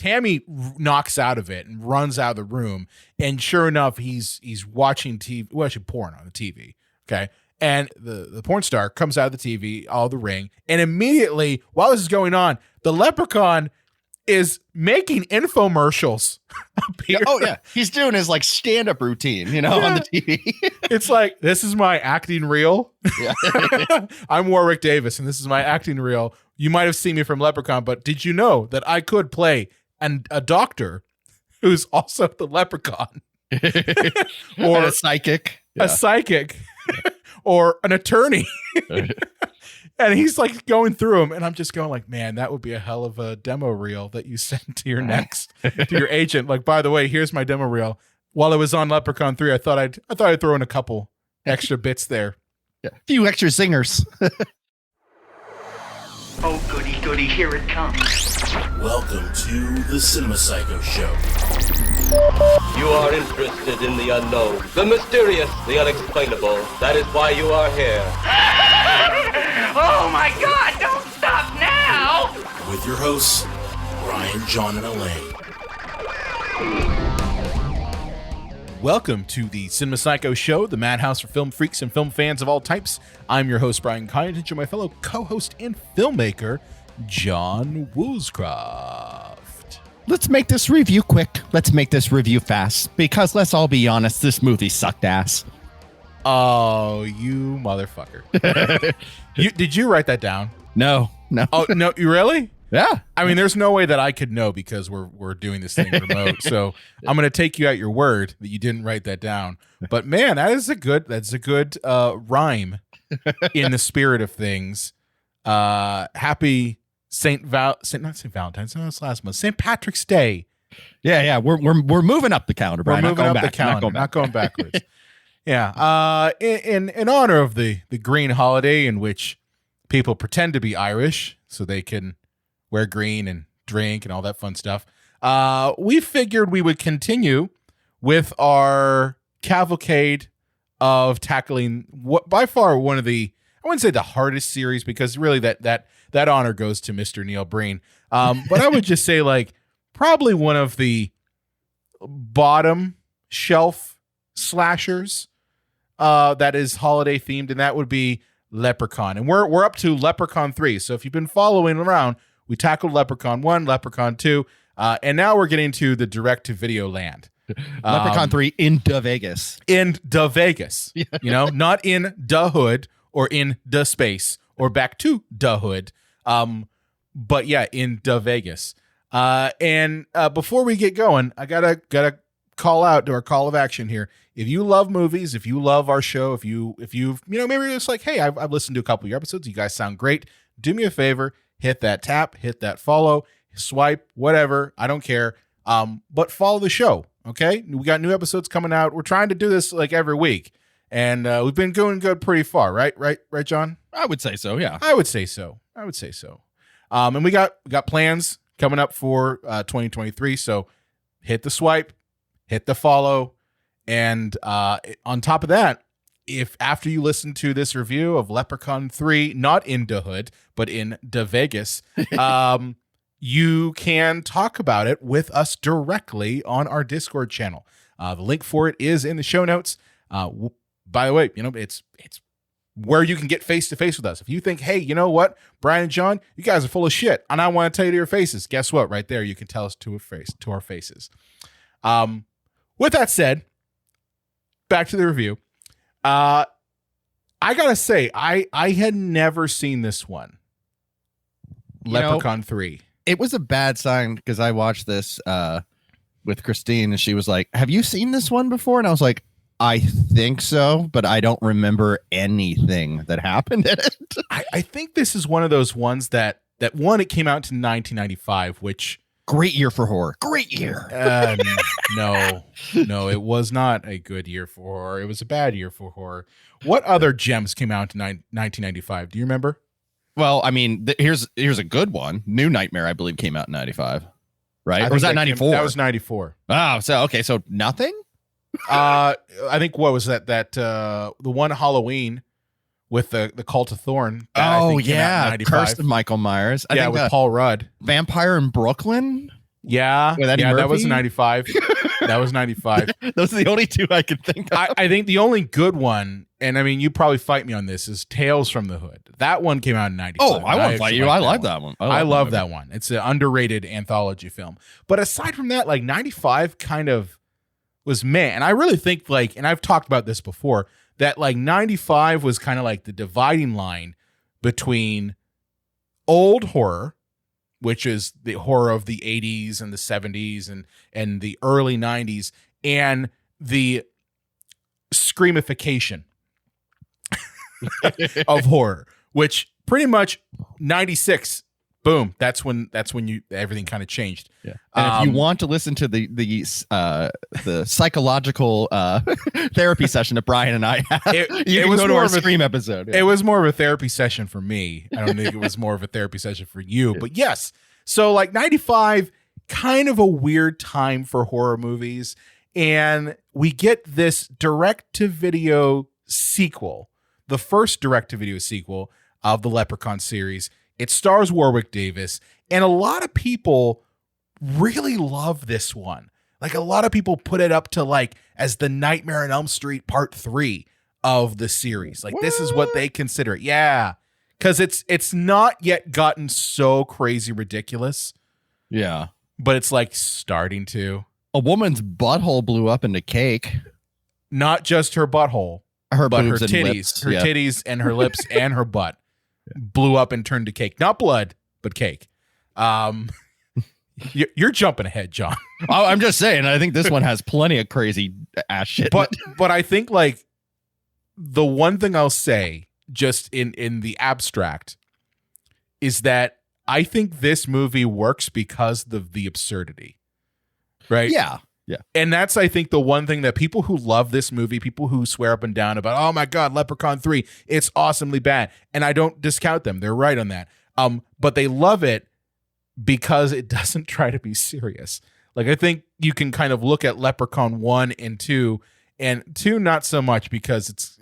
Tammy knocks out of it and runs out of the room. And sure enough, he's watching porn on the TV. Okay. And the porn star comes out of the TV, all the ring. And immediately, while this is going on, the Leprechaun is making infomercials appear. Oh, yeah. He's doing his like stand-up routine, on the TV. It's like, this is my acting reel. Yeah. I'm Warwick Davis, and this is my acting reel. You might have seen me from Leprechaun, but did you know that I could play a doctor who's also the Leprechaun? Or a psychic. A psychic. Or an attorney. And he's like going through them, and I'm just going like, man, that would be a hell of a demo reel that you send to your to your agent. Like, by the way, here's my demo reel. While I was on Leprechaun 3, I thought I'd throw in a couple extra bits there. Yeah. A few extra zingers. Oh, goody, goody, here it comes. Welcome to the Cinema Psycho Show. You are interested in the unknown, the mysterious, the unexplainable. That is why you are here. Oh my God, don't stop now! With your hosts, Brian, John, and Elaine. Welcome to the Cinema Psycho Show, the madhouse for film freaks and film fans of all types. I'm your host, Brian Kynage, and my fellow co-host and filmmaker, John Woolscroft. Let's make this review quick. Let's make this review fast. Because let's all be honest, this movie sucked ass. Oh, you motherfucker. Did you write that down? No. Oh, no, you really? Yeah. I mean, there's no way that I could know because we're doing this thing remote. So I'm going to take you at your word that you didn't write that down. But man, that's a good rhyme in the spirit of things. Happy St. Valentine's. No, that's last month. St. Patrick's Day. Yeah. We're moving up the calendar, Brian. We're moving up the calendar, not going backwards. Yeah. In honor of the green holiday in which people pretend to be Irish so they can wear green and drink and all that fun stuff. We figured we would continue with our cavalcade of tackling what by far one of the, I wouldn't say the hardest series because really that honor goes to Mr. Neil Breen. But I would just say like probably one of the bottom shelf slashers that is holiday themed, and that would be Leprechaun. And we're up to Leprechaun 3. So if you've been following around, we tackled Leprechaun 1, Leprechaun 2, and now we're getting to the direct-to-video land. Leprechaun 3 in Da Vegas. In Da Vegas. Not in Da Hood or in Da Space or back to Da Hood. But yeah, in Da Vegas. And before we get going, I gotta call out to our call of action here. If you love movies, if you love our show, if you've maybe you're just like, hey, I've listened to a couple of your episodes. You guys sound great. Do me a favor. Hit that tap, hit that follow, swipe, whatever. I don't care. But follow the show, okay? We got new episodes coming out. We're trying to do this like every week, and we've been going good pretty far, right, John? I would say so, yeah. I would say so. And we got plans coming up for 2023. So hit the swipe, hit the follow, and on top of that, if after you listen to this review of Leprechaun 3, not in Da Hood, but in Da Vegas, you can talk about it with us directly on our Discord channel. The link for it is in the show notes. By the way, it's where you can get face-to-face with us. If you think, hey, you know what, Brian and John, you guys are full of shit, and I want to tell you to your faces, guess what? Right there, you can tell us to our faces. With that said, back to the review. I gotta say, I had never seen this one. Leprechaun 3. It was a bad sign because I watched this with Christine and she was like, have you seen this one before? And I was like, I think so, but I don't remember anything that happened in it. I think this is one of those ones that one, it came out in 1995, which... Great year for horror. Great year. No, it was not a good year for horror. It was a bad year for horror. What other gems came out in 1995? Do you remember? Well, I mean, here's a good one. New Nightmare, I believe, came out in 95. Right? Or was that 94? That was 94. Oh, so okay, so nothing? I think what was that the one Halloween with the Cult of Thorn. Oh yeah, Curse of Michael Myers. I think with Paul Rudd. Vampire in Brooklyn. Yeah, With Eddie that was Murphy? 95. That was 95. Those are the only two I could think of. I think the only good one, and I mean, you probably fight me on this, is Tales from the Hood. That one came out in 95. Oh, I won't fight actually you. I like that one. I love that one. It's an underrated anthology film. But aside from that, like 95 kind of was meh. And I really think like, and I've talked about this before, that like 95 was kind of like the dividing line between old horror, which is the horror of the 80s and the 70s and the early 90s, and the screamification of horror, which pretty much 96, boom, that's when everything kind of changed. Yeah. And if you want to listen to the psychological therapy session that Brian and I had, you can go to our Scream episode. Yeah. It was more of a therapy session for me. I don't think it was more of a therapy session for you, but yes. So like 95, kind of a weird time for horror movies. And we get this direct-to-video sequel, the first direct-to-video sequel of the Leprechaun series. It stars Warwick Davis, and a lot of people really love this one. Like a lot of people put it up to like as the Nightmare on Elm Street Part 3 of the series. Like this is what they consider it. Yeah. Because it's not yet gotten so crazy ridiculous. Yeah. But it's like starting to. A woman's butthole blew up into cake. Not just her butthole, but her boobs and titties. lips. Her Yeah. titties and her lips and her butt blew up and turned to cake. Not blood, but cake. You're jumping ahead, John. Oh, I'm just saying. I think this one has plenty of crazy ass shit. But I think like the one thing I'll say just in the abstract is that I think this movie works because of the absurdity. Right? Yeah. Yeah. And that's, I think, the one thing that people who love this movie, people who swear up and down about, oh my God, Leprechaun 3, it's awesomely bad. And I don't discount them. They're right on that. But they love it because it doesn't try to be serious. Like, I think you can kind of look at Leprechaun 1 and 2, and 2 not so much because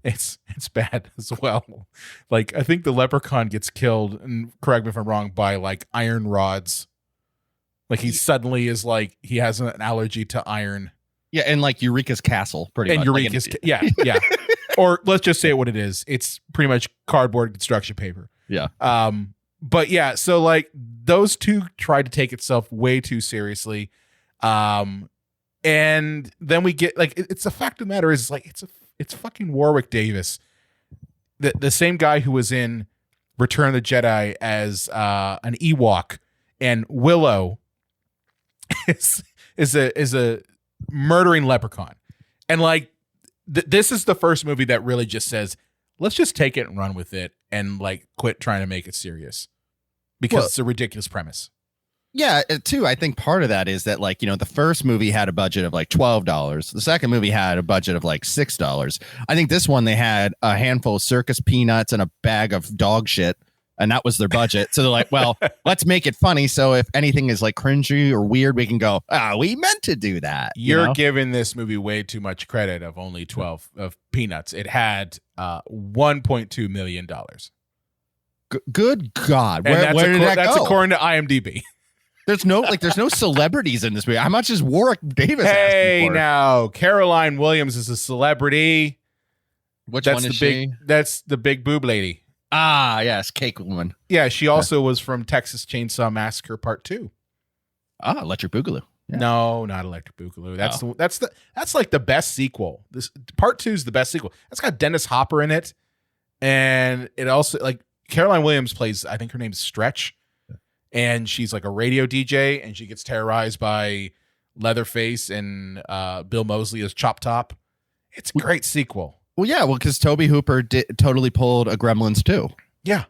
it's bad as well. Like, I think the Leprechaun gets killed, and correct me if I'm wrong, by like iron rods. Like he suddenly is like he has an allergy to iron. Yeah, and like Eureka's Castle, pretty much. Eureka's, yeah. Or let's just say what it is. It's pretty much cardboard construction paper. Yeah. But yeah, so like those two tried to take itself way too seriously. And then we get like it's the fact of the matter is like it's fucking Warwick Davis, the same guy who was in Return of the Jedi as an Ewok, and Willow is a murdering leprechaun. And like this is the first movie that really just says, let's just take it and run with it and like quit trying to make it serious because it's a ridiculous premise. Yeah, too. I think part of that is that, like, you know, the first movie had a budget of like $12. The second movie had a budget of like $6. I think this one they had a handful of circus peanuts and a bag of dog shit, and that was their budget. So they're like, well, let's make it funny. So if anything is like cringy or weird, we can go, we meant to do that. You're giving this movie way too much credit of only 12 of peanuts. It had $1.2 million. Good God. And Where did that that's go? according to IMDb. There's no celebrities in this movie. How much is Warwick Davis Hey, asking for? now Caroline Williams is a celebrity. Which That's one is the she? That's the big boob lady. Ah, yes, Cake Woman. Yeah, she also was from Texas Chainsaw Massacre Part 2. Ah, Electric Boogaloo. Yeah. No, not Electric Boogaloo. That's like the best sequel. This Part 2 is the best sequel. That's got Dennis Hopper in it, and it also like Caroline Williams plays. I think her name's Stretch, and she's like a radio DJ, and she gets terrorized by Leatherface and Bill Moseley as Chop Top. It's a great sequel. Well, yeah, because Toby Hooper totally pulled a Gremlins 2. Yeah.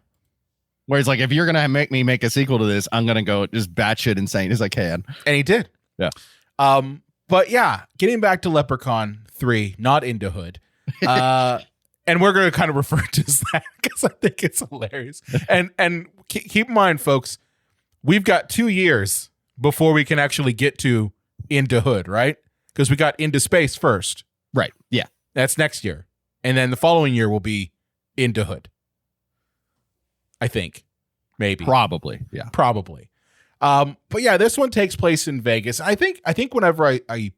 Where he's like, if you're going to make me make a sequel to this, I'm going to go just batshit insane as I can. And he did. Yeah. But yeah, getting back to Leprechaun 3, not Into Hood. And we're going to kind of refer to that because I think it's hilarious. And keep in mind, folks, we've got 2 years before we can actually get to Into Hood, right? Because we got Into Space first. Right. Yeah. That's next year. And then the following year will be Into Hood. I think. Maybe. Probably. Yeah. Probably. But yeah, this one takes place in Vegas. I think whenever I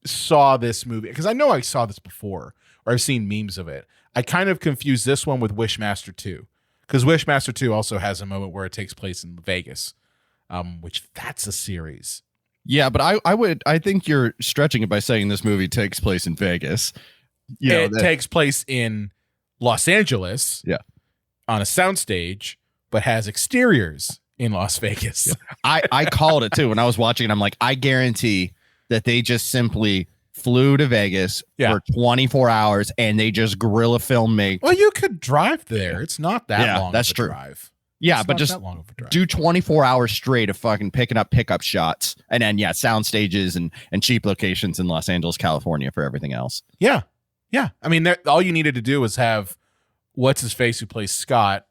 saw this movie, because I know I saw this before or I've seen memes of it, I kind of confused this one with Wishmaster 2, because Wishmaster 2 also has a moment where it takes place in Vegas, which that's a series. Yeah, but I think you're stretching it by saying this movie takes place in Vegas. It takes place in Los Angeles, yeah, on a soundstage, but has exteriors in Las Vegas. Yeah. I called it too when I was watching it. I'm like, I guarantee that they just simply flew to Vegas for 24 hours and they just guerrilla filmmaking. Well, you could drive there. It's not that long. That's of a true. Drive. Yeah, It's but not just that long of a drive. do 24 hours straight of fucking pickup shots, and then sound stages and cheap locations in Los Angeles, California for everything else. Yeah. I mean, all you needed to do was have what's his face who plays Scott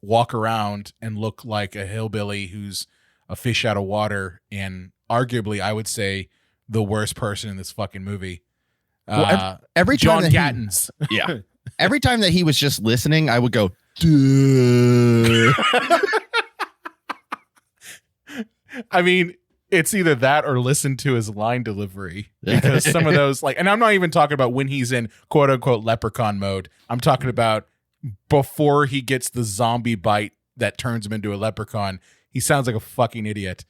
walk around and look like a hillbilly who's a fish out of water, and arguably, I would say, the worst person in this fucking movie. Well, every time John Gattens. Yeah. Every time that he was just listening, I would go, duh. I mean, it's either that or listen to his line delivery, because some of those, like, and I'm not even talking about when he's in quote unquote leprechaun mode. I'm talking about before he gets the zombie bite that turns him into a leprechaun. He sounds like a fucking idiot.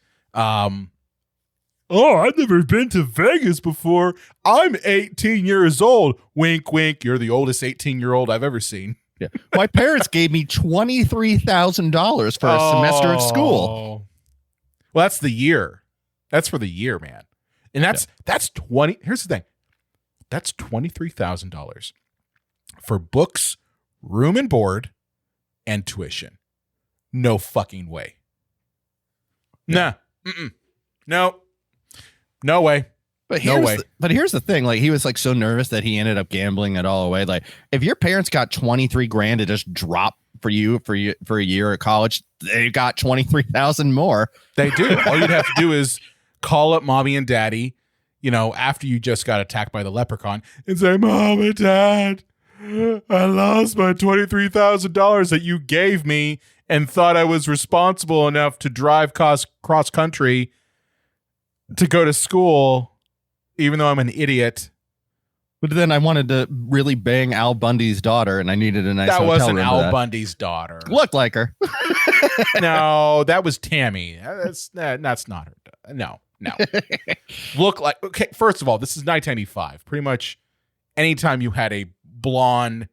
Oh, I've never been to Vegas before. I'm 18 years old. Wink, wink. You're the oldest 18-year-old I've ever seen. Yeah. My parents gave me $23,000 for a semester of school. Well, that's the year. That's for the year, man. And that's 20. Here's the thing. That's $23,000 for books, room and board, and tuition. No fucking way. Nah. No. No way. But here's the thing. Like, he was like so nervous that he ended up gambling it all away. Like, if your parents got 23 grand to just drop for you for a year at college, they got 23,000 more. They do. All you'd have to do is call up mommy and daddy, after you just got attacked by the leprechaun, and say, Mom and Dad, I lost my $23,000 that you gave me and thought I was responsible enough to drive cross country to go to school, even though I'm an idiot. But then I wanted to really bang Al Bundy's daughter, and I needed a nice hotel room. That wasn't Al Bundy's daughter. Looked like her. No, that was Tammy. That's not her. No. Look like, okay, first of all, this is 1995. Pretty much anytime you had a blonde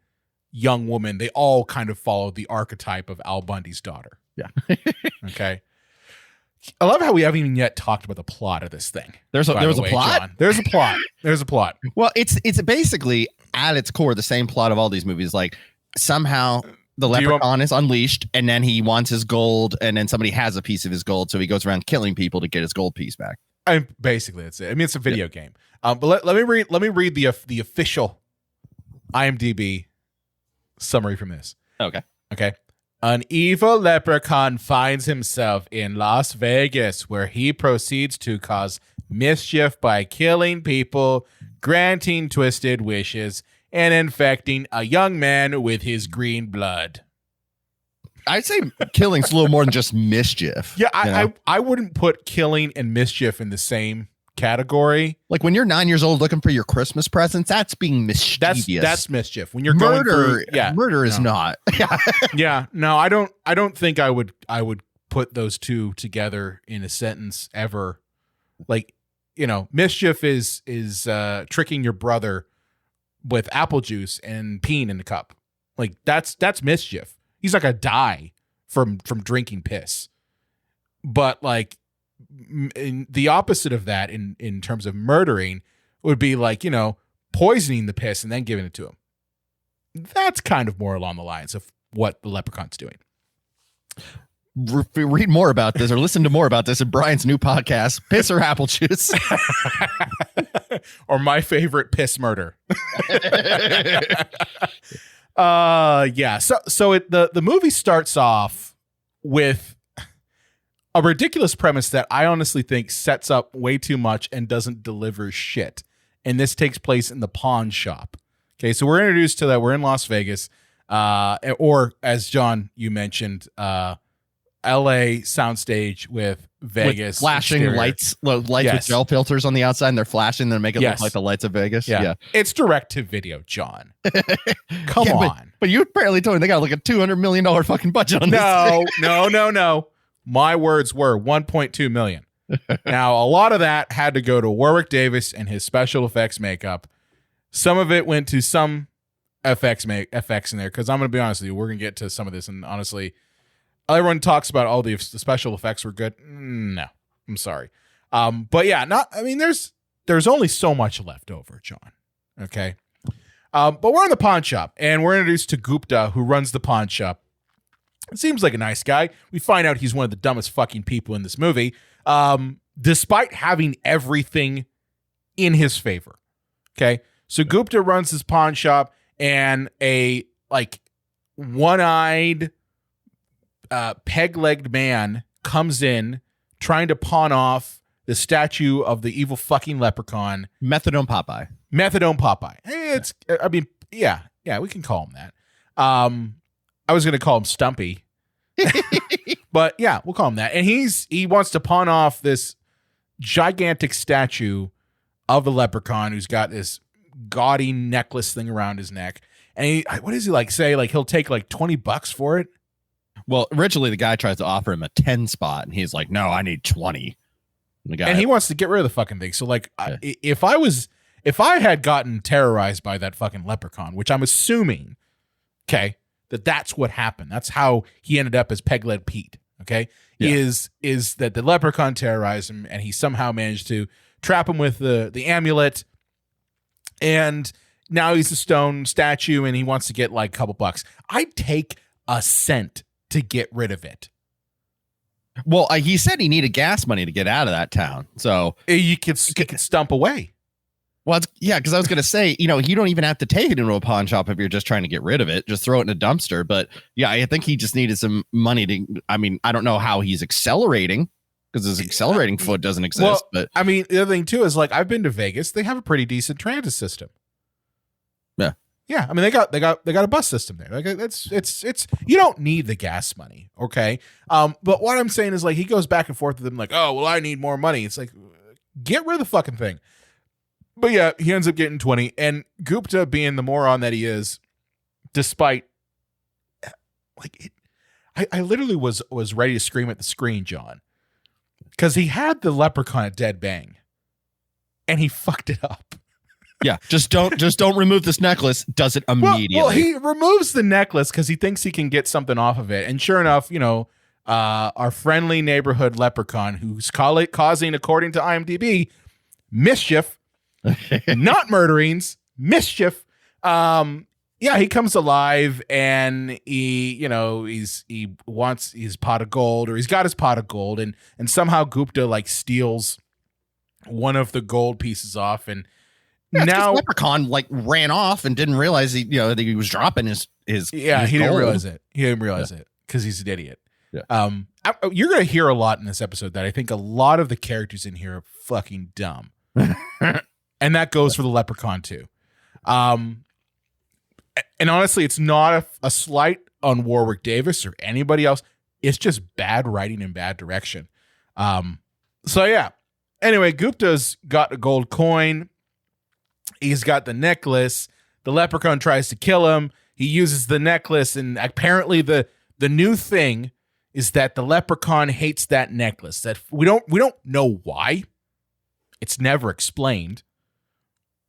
young woman, they all kind of followed the archetype of Al Bundy's daughter. Yeah. Okay. I love how we haven't even yet talked about the plot of this thing. There was a plot? John. There's a plot. Well, it's basically at its core the same plot of all these movies. Like, somehow the leprechaun is unleashed, and then he wants his gold, and then somebody has a piece of his gold, so he goes around killing people to get his gold piece back. Basically, that's it. I mean, it's a video game. But let me read the official IMDb summary from this. Okay. An evil leprechaun finds himself in Las Vegas, where he proceeds to cause mischief by killing people, granting twisted wishes, and infecting a young man with his green blood. I'd say killing's a little more than just mischief. Yeah, I wouldn't put killing and mischief in the same category. Like, when you're 9 years old looking for your Christmas presents, that's being mischievous. That's mischief. When you're going through, murder is not. Yeah, no, I don't think I would put those two together in a sentence ever. Like, mischief is tricking your brother with apple juice and peeing in the cup. Like, that's mischief. He's like a die from drinking piss. But like, the opposite of that in terms of murdering would be like, poisoning the piss and then giving it to him. That's kind of more along the lines of what the leprechaun's doing. Read more about this or listen to more about this in Brian's new podcast, Piss or Apple Juice. Or my favorite, Piss Murder. Yeah. So the movie starts off with a ridiculous premise that I honestly think sets up way too much and doesn't deliver shit. And this takes place in the pawn shop. Okay, so we're introduced to that. We're in Las Vegas, or as John, you mentioned, LA soundstage with Vegas with flashing exterior. lights with Yes. gel filters on the outside, and they're flashing. They make it Yes. look like the lights of Vegas. Yeah. It's direct to video, John. Come Yeah, on. But you apparently told me they got like a $200 million fucking budget on No. My words were 1.2 million. Now, a lot of that had to go to Warwick Davis and his special effects makeup. Some of it went to some effects in there, because I'm going to be honest with you, we're going to get to some of this, and honestly, everyone talks about all the special effects were good. No, I'm sorry. But yeah, there's only so much left over, John. Okay. But we're in the pawn shop, and we're introduced to Gupta, who runs the pawn shop. It seems like a nice guy. We find out he's one of the dumbest fucking people in this movie, despite having everything in his favor. Okay. So Gupta runs his pawn shop, and a one-eyed, peg-legged man comes in trying to pawn off the statue of the evil fucking leprechaun. Methadone Popeye. Yeah, we can call him that. I was going to call him Stumpy. But yeah, we'll call him that. And he wants to pawn off this gigantic statue of the leprechaun who's got this gaudy necklace thing around his neck. And what does he say? He'll take $20 for it. Well, originally the guy tries to offer him a 10 spot, and he's like, no, I need 20. And he wants to get rid of the fucking thing. So if I had gotten terrorized by that fucking leprechaun, which I'm assuming, okay, that's what happened. That's how he ended up as Peg-Leg Pete. Okay. Yeah. Is that the leprechaun terrorized him, and he somehow managed to trap him with the amulet. And now he's a stone statue, and he wants to get a couple bucks. I'd take a cent to get rid of it. Well, he said he needed gas money to get out of that town. So you could stump away. Well, because I was going to say, you don't even have to take it into a pawn shop if you're just trying to get rid of it. Just throw it in a dumpster. But yeah, I think he just needed some money to. I don't know how he's accelerating, because his accelerating foot doesn't exist. Well, but the other thing too is I've been to Vegas. They have a pretty decent transit system. Yeah. Yeah, they got a bus system there. It's you don't need the gas money, okay? But what I'm saying is he goes back and forth with them oh, well, I need more money. It's get rid of the fucking thing. But yeah, he ends up getting 20, and Gupta, being the moron that he is, despite I literally was ready to scream at the screen, John, because he had the leprechaun at dead bang, and he fucked it up. Yeah, just don't remove this necklace. Does it immediately? Well, he removes the necklace because he thinks he can get something off of it, and sure enough, our friendly neighborhood leprechaun, who's causing, according to IMDb, mischief, not murderings, mischief. He comes alive, and he wants his pot of gold, or he's got his pot of gold, and somehow Gupta steals one of the gold pieces off, and now Leprechaun ran off and didn't realize that he was dropping his he didn't realize it. He didn't realize it because he's an idiot. Yeah. You're gonna hear a lot in this episode that I think a lot of the characters in here are fucking dumb, and that goes for the leprechaun too. And honestly, it's not a slight on Warwick Davis or anybody else. It's just bad writing and bad direction. So yeah. Anyway, Gupta's got a gold coin. He's got the necklace. The leprechaun tries to kill him. He uses the necklace, and apparently the new thing is that the leprechaun hates that necklace. That we don't know why. It's never explained.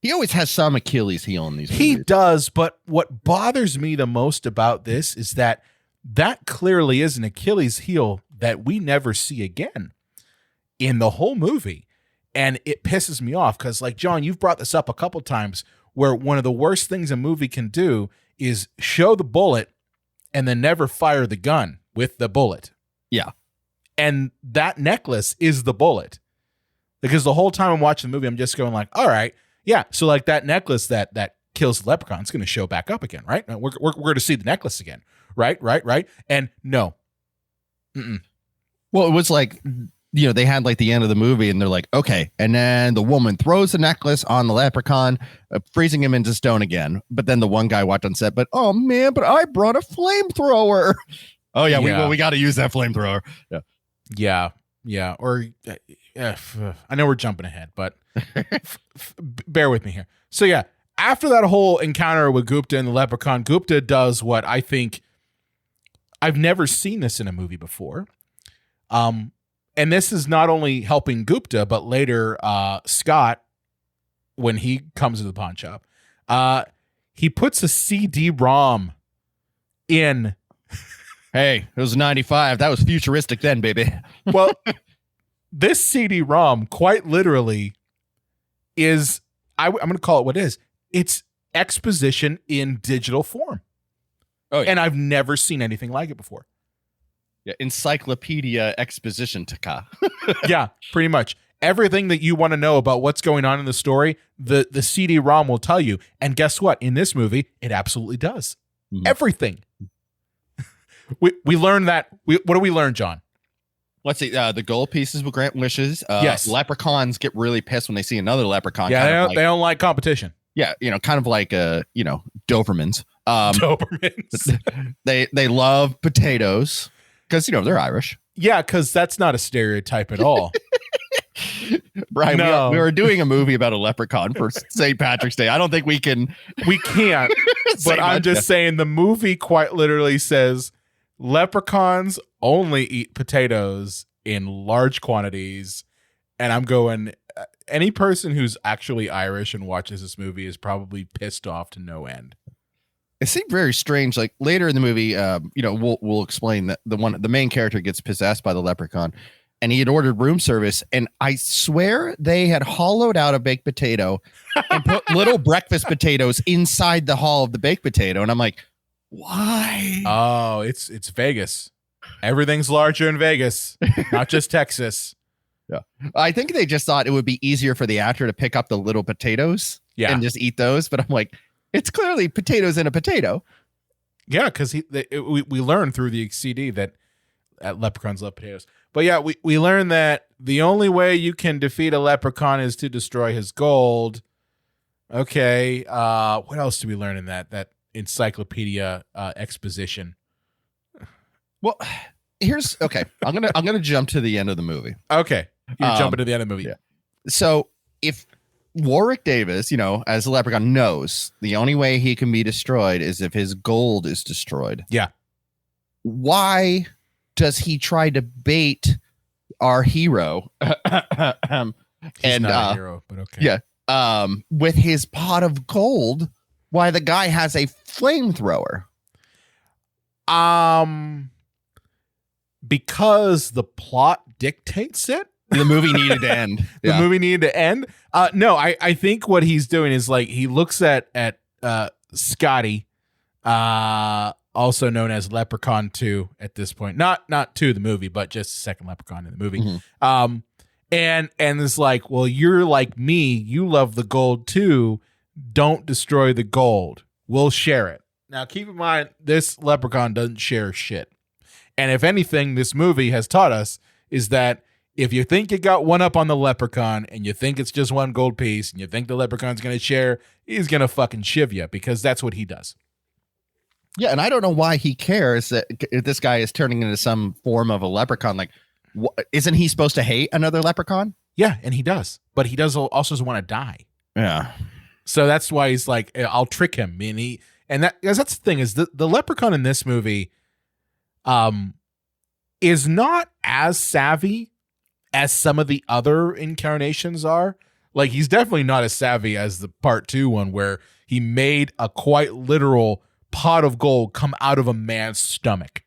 He always has some Achilles heel in these movies. He does, but what bothers me the most about this is that clearly is an Achilles heel that we never see again in the whole movie. And it pisses me off because, John, you've brought this up a couple times, where one of the worst things a movie can do is show the bullet and then never fire the gun with the bullet. Yeah. And that necklace is the bullet. Because the whole time I'm watching the movie, I'm just going all right, yeah. So that necklace that kills the leprechaun is going to show back up again, right? We're going to see the necklace again, right? And no. Mm-mm. Well, it was they had the end of the movie, and they're okay. And then the woman throws the necklace on the leprechaun, freezing him into stone again. But then the one guy walked on set, but oh man, but I brought a flamethrower. Oh yeah, Yeah. we got to use that flamethrower. Yeah. Yeah. Or I know we're jumping ahead, but bear with me here. So yeah, after that whole encounter with Gupta and the Leprechaun, Gupta does what I think I've never seen this in a movie before. And this is not only helping Gupta, but later Scott, when he comes to the pawn shop, he puts a CD-ROM in. Hey, it was 95. That was futuristic then, baby. Well, this CD-ROM quite literally is, I'm going to call it what it is. It's exposition in digital form. Oh, yeah. And I've never seen anything like it before. Yeah, encyclopedia exposition taka. Yeah, pretty much. Everything that you want to know about what's going on in the story, the CD-ROM will tell you. And guess what? In this movie, it absolutely does. Mhm. Everything. We learned that. What do we learn, John? Let's see. The gold pieces will grant wishes. Yes. Leprechauns get really pissed when they see another leprechaun. Yeah, kind they of don't like competition. yeah, kind of like Dobermans. Dobermans. They love potatoes because they're Irish. Yeah, because that's not a stereotype at all. Brian, No. we were doing a movie about a leprechaun for St. Patrick's Day. I don't think we can. We can't. say But I'm much. just saying the movie quite literally says leprechauns only eat potatoes in large quantities. And I'm going, any person who's actually Irish and watches this movie is probably pissed off to no end. It seemed very strange. Like later in the movie, we'll explain that the main character gets possessed by the leprechaun, and he had ordered room service. And I swear they had hollowed out a baked potato and put little breakfast potatoes inside the hull of the baked potato. And I'm like, why? Oh, it's Vegas. Everything's larger in Vegas, not just Texas. I think they just thought it would be easier for the actor to pick up the little potatoes Yeah. and just eat those. But I'm like, it's clearly potatoes in a potato. Yeah, because we learned through the CD that leprechauns love potatoes. But yeah, we learned that the only way you can defeat a leprechaun is to destroy his gold. Okay, what else do we learn in that encyclopedia exposition? Well, okay. I'm gonna jump to the end of the movie. Okay, you're jumping to the end of the movie. yeah. So if Warwick Davis, as a leprechaun, knows the only way he can be destroyed is if his gold is destroyed. Yeah. Why does he try to bait our hero? He's and not a hero, but okay. yeah, with his pot of gold, why the guy has a flamethrower? Because the plot dictates it. The movie needed to end. The movie needed to end. No, I think what he's doing is like he looks at Scotty, also known as Leprechaun 2 at this point. Not 2 the movie, but just second Leprechaun in the movie. Mm-hmm. And it's like, well, you're like me. You love the gold too. Don't destroy the gold. We'll share it. Now, keep in mind, this leprechaun doesn't share shit. And if anything, this movie has taught us is that if you think you got one up on the leprechaun and you think it's just one gold piece and you think the leprechaun's going to share, he's going to fucking shiv you because that's what he does. Yeah, and I don't know why he cares that this guy is turning into some form of a leprechaun. Like, isn't he supposed to hate another leprechaun? Yeah, and he does. But he does also want to die. Yeah. So that's why he's like, I'll trick him. And that's the thing is the leprechaun in this movie is not as savvy as some of the other incarnations are. Like, he's definitely not as savvy as the part 2 one where he made a quite literal pot of gold come out of a man's stomach.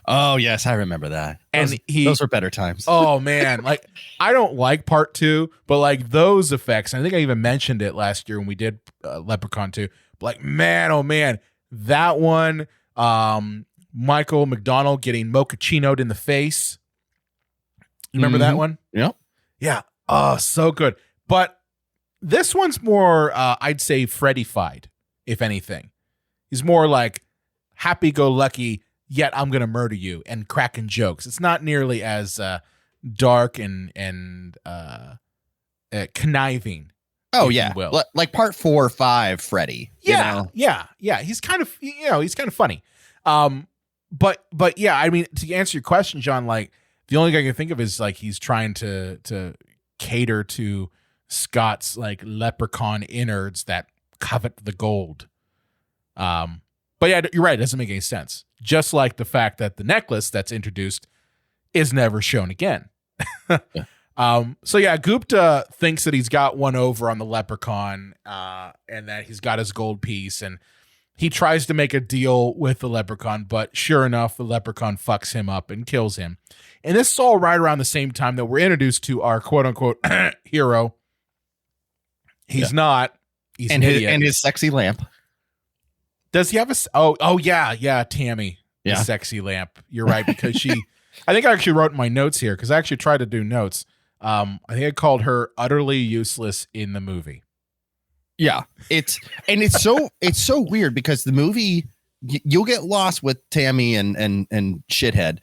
Oh, yes, I remember that. And those were better times. Oh, man. Like, I don't like part 2, but like those effects, I think I even mentioned it last year when we did Leprechaun 2. Like, man, oh, man, that one, Michael McDonald getting mochaccinoed in the face. You remember that one? Yep. Yeah. Oh, so good. But this one's more, I'd say, Freddy-fied, if anything. He's more like happy-go-lucky, yet I'm going to murder you, and cracking jokes. It's not nearly as dark and conniving. Oh, if yeah. you will. Like part 4 or 5, Freddy. Yeah. He's kind of, he's kind of funny. but yeah, I mean, to answer your question, John, like the only thing I can think of is like he's trying to cater to Scott's like leprechaun innards that covet the gold. But yeah, you're right. It doesn't make any sense. Just like the fact that the necklace that's introduced is never shown again. So yeah, Gupta thinks that he's got one over on the leprechaun, and that he's got his gold piece, and he tries to make a deal with the leprechaun, but sure enough, the leprechaun fucks him up and kills him. And this is all right around the same time that we're introduced to our quote unquote hero. He's not. He's and an his idiot. and his sexy lamp. Does he have a? Oh yeah, Tammy, Yeah. the sexy lamp. You're right, because she. I think I actually wrote in my notes here because I actually tried to do notes. I think I called her utterly useless in the movie. Yeah, it's so weird because the movie you'll get lost with Tammy and shithead,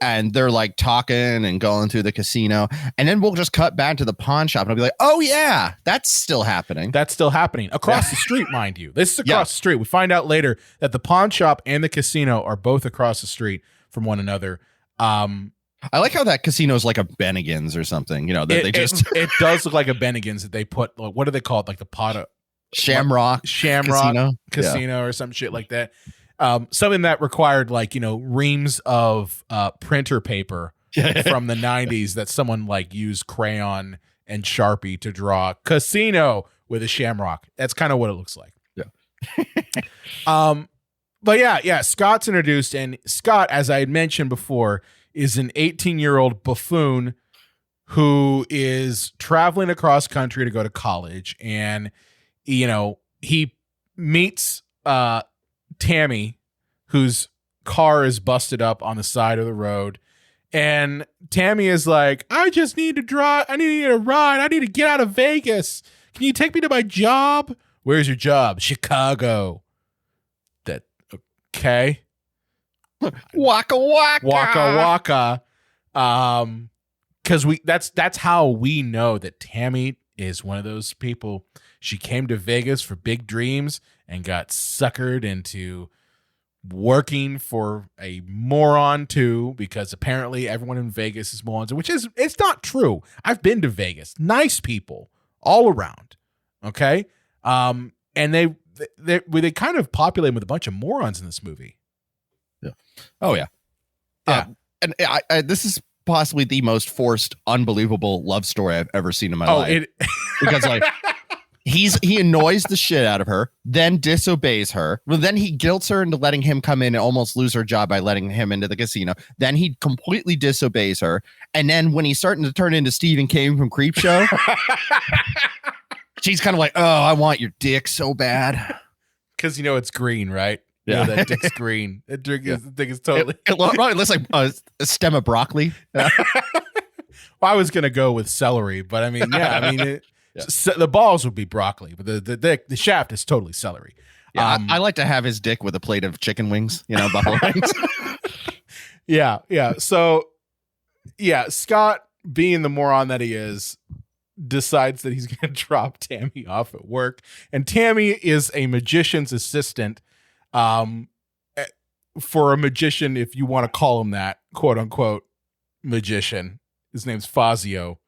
and they're like talking and going through the casino, and then we'll just cut back to the pawn shop and I'll be like, oh yeah, that's still happening. That's still happening across the street, mind you. This is across the street. We find out later that the pawn shop and the casino are both across the street from one another. I like how that casino is like a Bennigan's or something. It does look like a Bennigan's that they put. Like, what do they call it? Like the pot of Shamrock Casino or some shit like that. Something that required like reams of printer paper from the 90s that someone like used crayon and Sharpie to draw casino with a shamrock. That's kind of what it looks like. Yeah. But yeah, Scott's introduced, and Scott, as I had mentioned before, is an 18-year-old buffoon who is traveling across country to go to college, and he meets Tammy, whose car is busted up on the side of the road, and Tammy is like, I just need to drive. I need a ride. I need to get out of Vegas. Can you take me to my job? Where's your job? Chicago. Okay. Waka waka. Waka waka. Because that's how we know that Tammy is one of those people. She came to Vegas for big dreams and got suckered into working for a moron too, because apparently everyone in Vegas is morons, which is, it's not true. I've been to Vegas. Nice people all around. Okay. And they kind of populate with a bunch of morons in this movie. Yeah. Oh yeah. Yeah. And this is possibly the most forced, unbelievable love story I've ever seen in my life. Because like he annoys the shit out of her, then disobeys her. Well, then he guilts her into letting him come in and almost lose her job by letting him into the casino. Then he completely disobeys her. And then when he's starting to turn into Stephen King from Creepshow, she's kind of like, oh, I want your dick so bad. Because it's green, right? Yeah. That dick's green. That dick is totally. It looks like a stem of broccoli. Well, I was gonna go with celery, but I mean, the balls would be broccoli, but the shaft is totally celery. Yeah, I like to have his dick with a plate of chicken wings, buffalo wings. Yeah. So, yeah, Scott, being the moron that he is, decides that he's going to drop Tammy off at work, and Tammy is a magician's assistant. For a magician, if you want to call him that, quote unquote magician, his name's Fazio.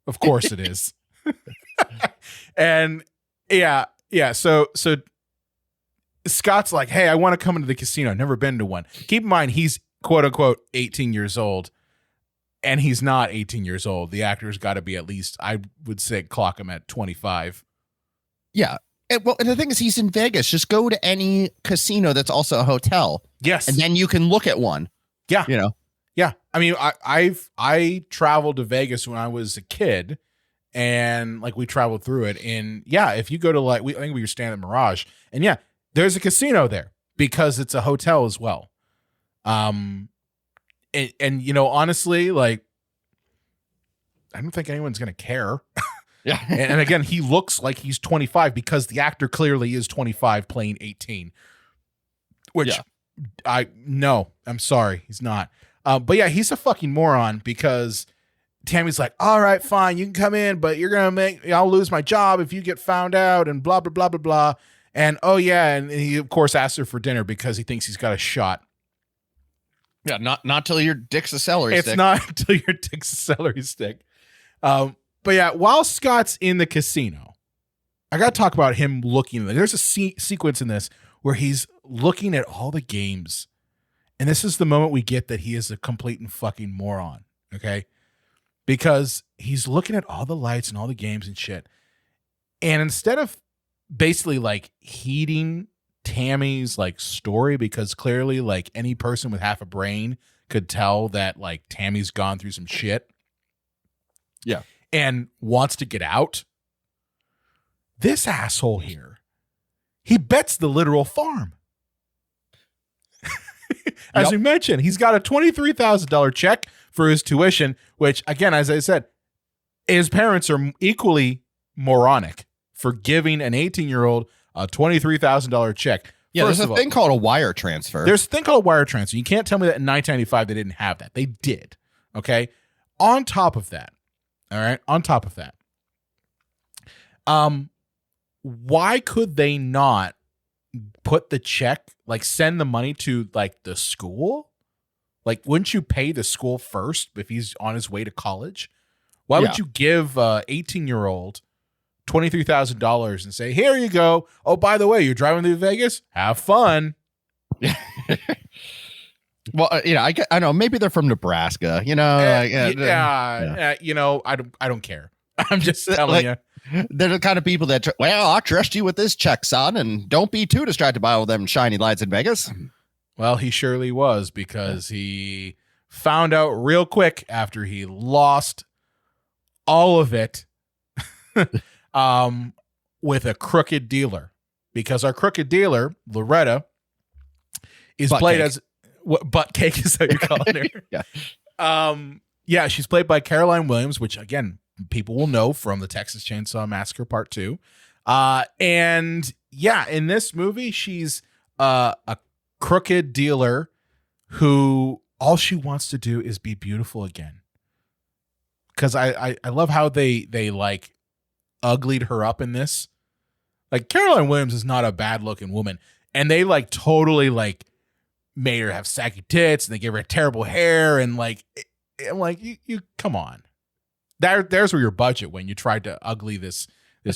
Of course it is. And yeah. So Scott's like, hey, I want to come into the casino. I've never been to one. Keep in mind, he's quote unquote 18 years old, and he's not 18 years old. The actor's got to be at least, I would say, clock him at 25. Yeah. And the thing is, he's in Vegas. Just go to any casino that's also a hotel. Yes. And then you can look at one. Yeah. Yeah. I mean, I traveled to Vegas when I was a kid, and like we traveled through it. And yeah, if you go to I think we were staying at Mirage, and yeah, there's a casino there because it's a hotel as well. And honestly, like, I don't think anyone's gonna care. Yeah. And again, he looks like he's 25 because the actor clearly is 25 playing 18. Which I'm sorry, he's not. But yeah, he's a fucking moron because Tammy's like, all right, fine, you can come in, but I'll lose my job if you get found out, and blah, blah, blah, blah, blah. And oh yeah, and he of course asks her for dinner because he thinks he's got a shot. Yeah, not till your dick's a celery It's stick. not until your dick's a celery stick. But yeah, while Scott's in the casino, I got to talk about him looking. There's a sequence in this where he's looking at all the games. And this is the moment we get that he is a complete and fucking moron. Okay. Because he's looking at all the lights and all the games and shit. And instead of basically like heeding Tammy's like story, because clearly like any person with half a brain could tell that like Tammy's gone through some shit. Yeah. And wants to get out. This asshole here, he bets the literal farm. As we mentioned, he's got a $23,000 check for his tuition, which again, as I said, his parents are equally moronic for giving an 18-year-old a $23,000 check. Yeah, First there's of a all, thing called a wire transfer. There's a thing called a wire transfer. You can't tell me that in 1995 they didn't have that. They did. Okay. On top of that, all right. On top of that, why could they not put the check, like send the money to like the school? Like, wouldn't you pay the school first if he's on his way to college? Why would you give 18-year-old $23,000 and say, here you go. Oh, by the way, you're driving to Vegas? Have fun. Well, I know maybe they're from Nebraska, you know, you know, I don't care. I'm just telling you. They're the kind of people that, I trust you with this check, son, and don't be too distracted by all them shiny lights in Vegas. Well, he surely was, because he found out real quick after he lost all of it with a crooked dealer, because our crooked dealer, Loretta, is played as what butt cake is that you're calling her. Yeah, she's played by Caroline Williams, which again, people will know from the Texas Chainsaw Massacre Part 2. And yeah, in this movie, she's a crooked dealer who all she wants to do is be beautiful again. Because I love how they like uglied her up in this. Like, Caroline Williams is not a bad looking woman, and they like totally like made her have saggy tits, and they gave her terrible hair, and like I'm like, you come on. There's where your budget when you tried to ugly this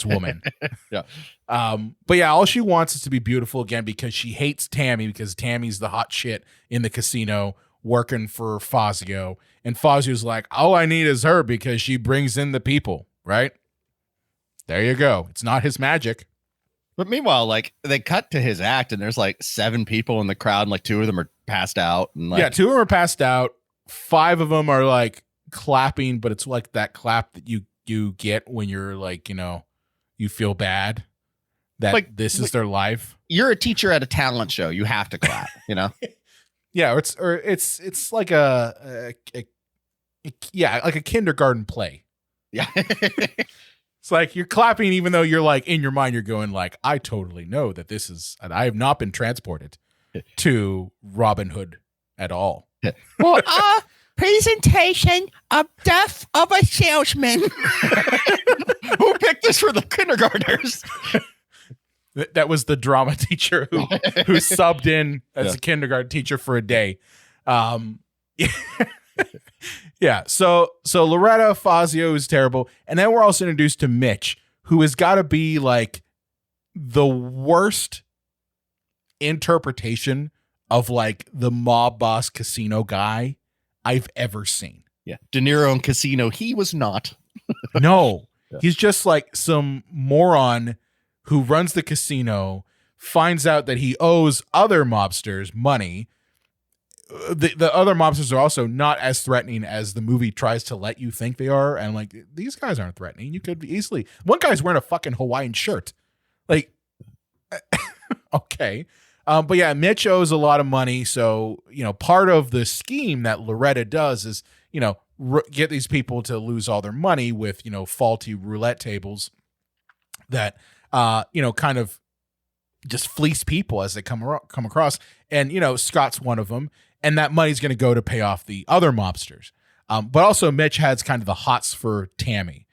woman. Yeah. But yeah, all she wants is to be beautiful again, because she hates Tammy, because Tammy's the hot shit in the casino working for Fazio. And Fazio's like, all I need is her because she brings in the people, right? There you go. It's not his magic. But meanwhile, like, they cut to his act and there's like 7 people in the crowd and like 2 of them are passed out. And like, yeah, 2 of them are passed out. 5 of them are like clapping, but it's like that clap that you get when you're like, you know, you feel bad that like, this is their life. You're a teacher at a talent show. You have to clap, you know? Yeah, it's like a like a kindergarten play. Yeah. It's like you're clapping even though you're like in your mind you're going like, I totally know that this is, I have not been transported to Robin Hood at all. Well, presentation of Death of a Salesman. Who picked this for the kindergartners? That was the drama teacher who subbed in as a kindergarten teacher for a day. Yeah. So Loretta, Fazio is terrible. And then we're also introduced to Mitch, who has got to be like the worst interpretation of like the mob boss casino guy I've ever seen. Yeah. De Niro in Casino. He was not. No, he's just like some moron who runs the casino, finds out that he owes other mobsters money. The other mobsters are also not as threatening as the movie tries to let you think they are. And like, these guys aren't threatening. You could easily, one guy's wearing a fucking Hawaiian shirt. Like, okay. But yeah, Mitch owes a lot of money. So, you know, part of the scheme that Loretta does is, you know, get these people to lose all their money with, you know, faulty roulette tables that, you know, kind of just fleece people as they come across. And, you know, Scott's one of them. And that money's going to go to pay off the other mobsters. But also Mitch has kind of the hots for Tammy.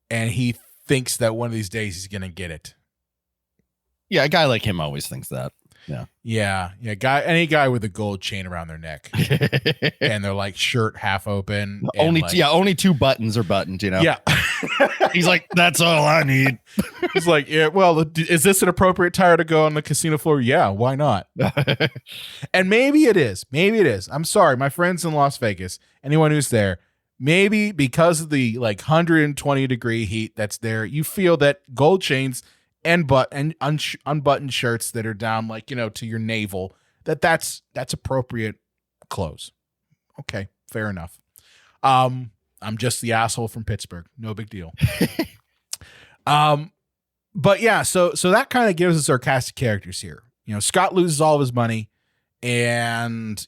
And he thinks that one of these days he's going to get it. Yeah, a guy like him always thinks that. Yeah. Any guy with a gold chain around their neck and they're like shirt half open. Only like, only 2 buttons are buttoned, you know? Yeah. He's like, that's all I need. He's like, yeah, well, is this an appropriate tire to go on the casino floor? Yeah, why not? And maybe it is. I'm sorry, my friends in Las Vegas, anyone who's there, maybe because of the like 120-degree heat that's there, you feel that gold chains and unbuttoned shirts that are down like, to your navel, that's appropriate clothes. Okay, fair enough. I'm just the asshole from Pittsburgh. No big deal. But yeah, so that kind of gives us our cast of characters here. Scott loses all of his money, and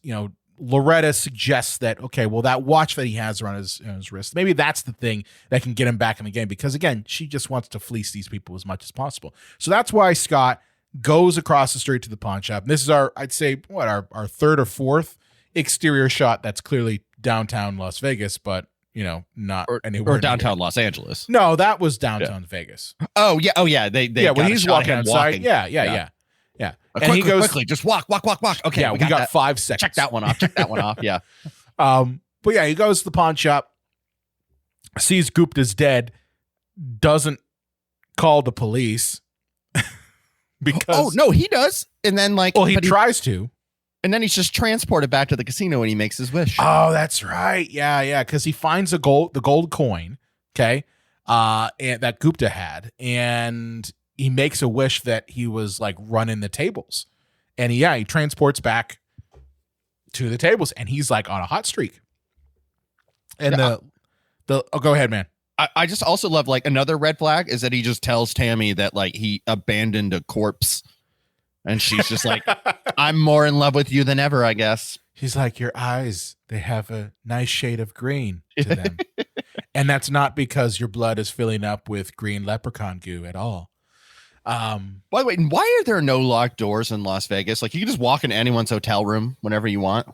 Loretta suggests that, okay, well, that watch that he has around his wrist, maybe that's the thing that can get him back in the game, because again, she just wants to fleece these people as much as possible. So that's why Scott goes across the street to the pawn shop. And this is our third or fourth exterior shot that's clearly downtown Las Vegas, but not anywhere or downtown Los Angeles. No, that was downtown Vegas. Oh yeah. They when he's walking outside. Yeah. And he goes quickly, just walk. Okay, yeah, we got 5 seconds. Check that one off. Yeah. But yeah, he goes to the pawn shop, sees Gupta's dead, doesn't call the police because no, he does, and then he tries to. And then he's just transported back to the casino and he makes his wish. Oh, that's right. Yeah. Because he finds the gold coin, okay, and that Gupta had, and he makes a wish that he was like running the tables, and he transports back to the tables, and he's like on a hot streak. And go ahead, man. I just also love another red flag is that he just tells Tammy that he abandoned a corpse. And she's just like, I'm more in love with you than ever, I guess. He's like, your eyes, they have a nice shade of green to them. And that's not because your blood is filling up with green leprechaun goo at all. By the way, why are there no locked doors in Las Vegas? You can just walk into anyone's hotel room whenever you want.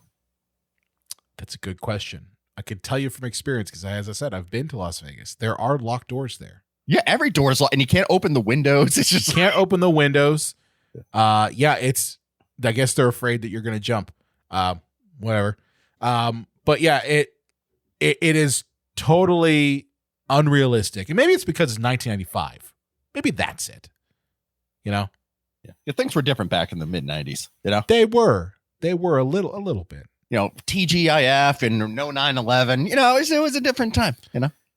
That's a good question. I can tell you from experience because, as I said, I've been to Las Vegas. There are locked doors there. Yeah, every door is locked, and you can't open the windows. It's just can't open the windows. It's, I guess they're afraid that you're going to jump, whatever. But yeah, it is totally unrealistic. And maybe it's because it's 1995. Maybe that's it. Yeah, things were different back in the mid 90s, They were a little bit, TGIF and no 9/11, it was a different time,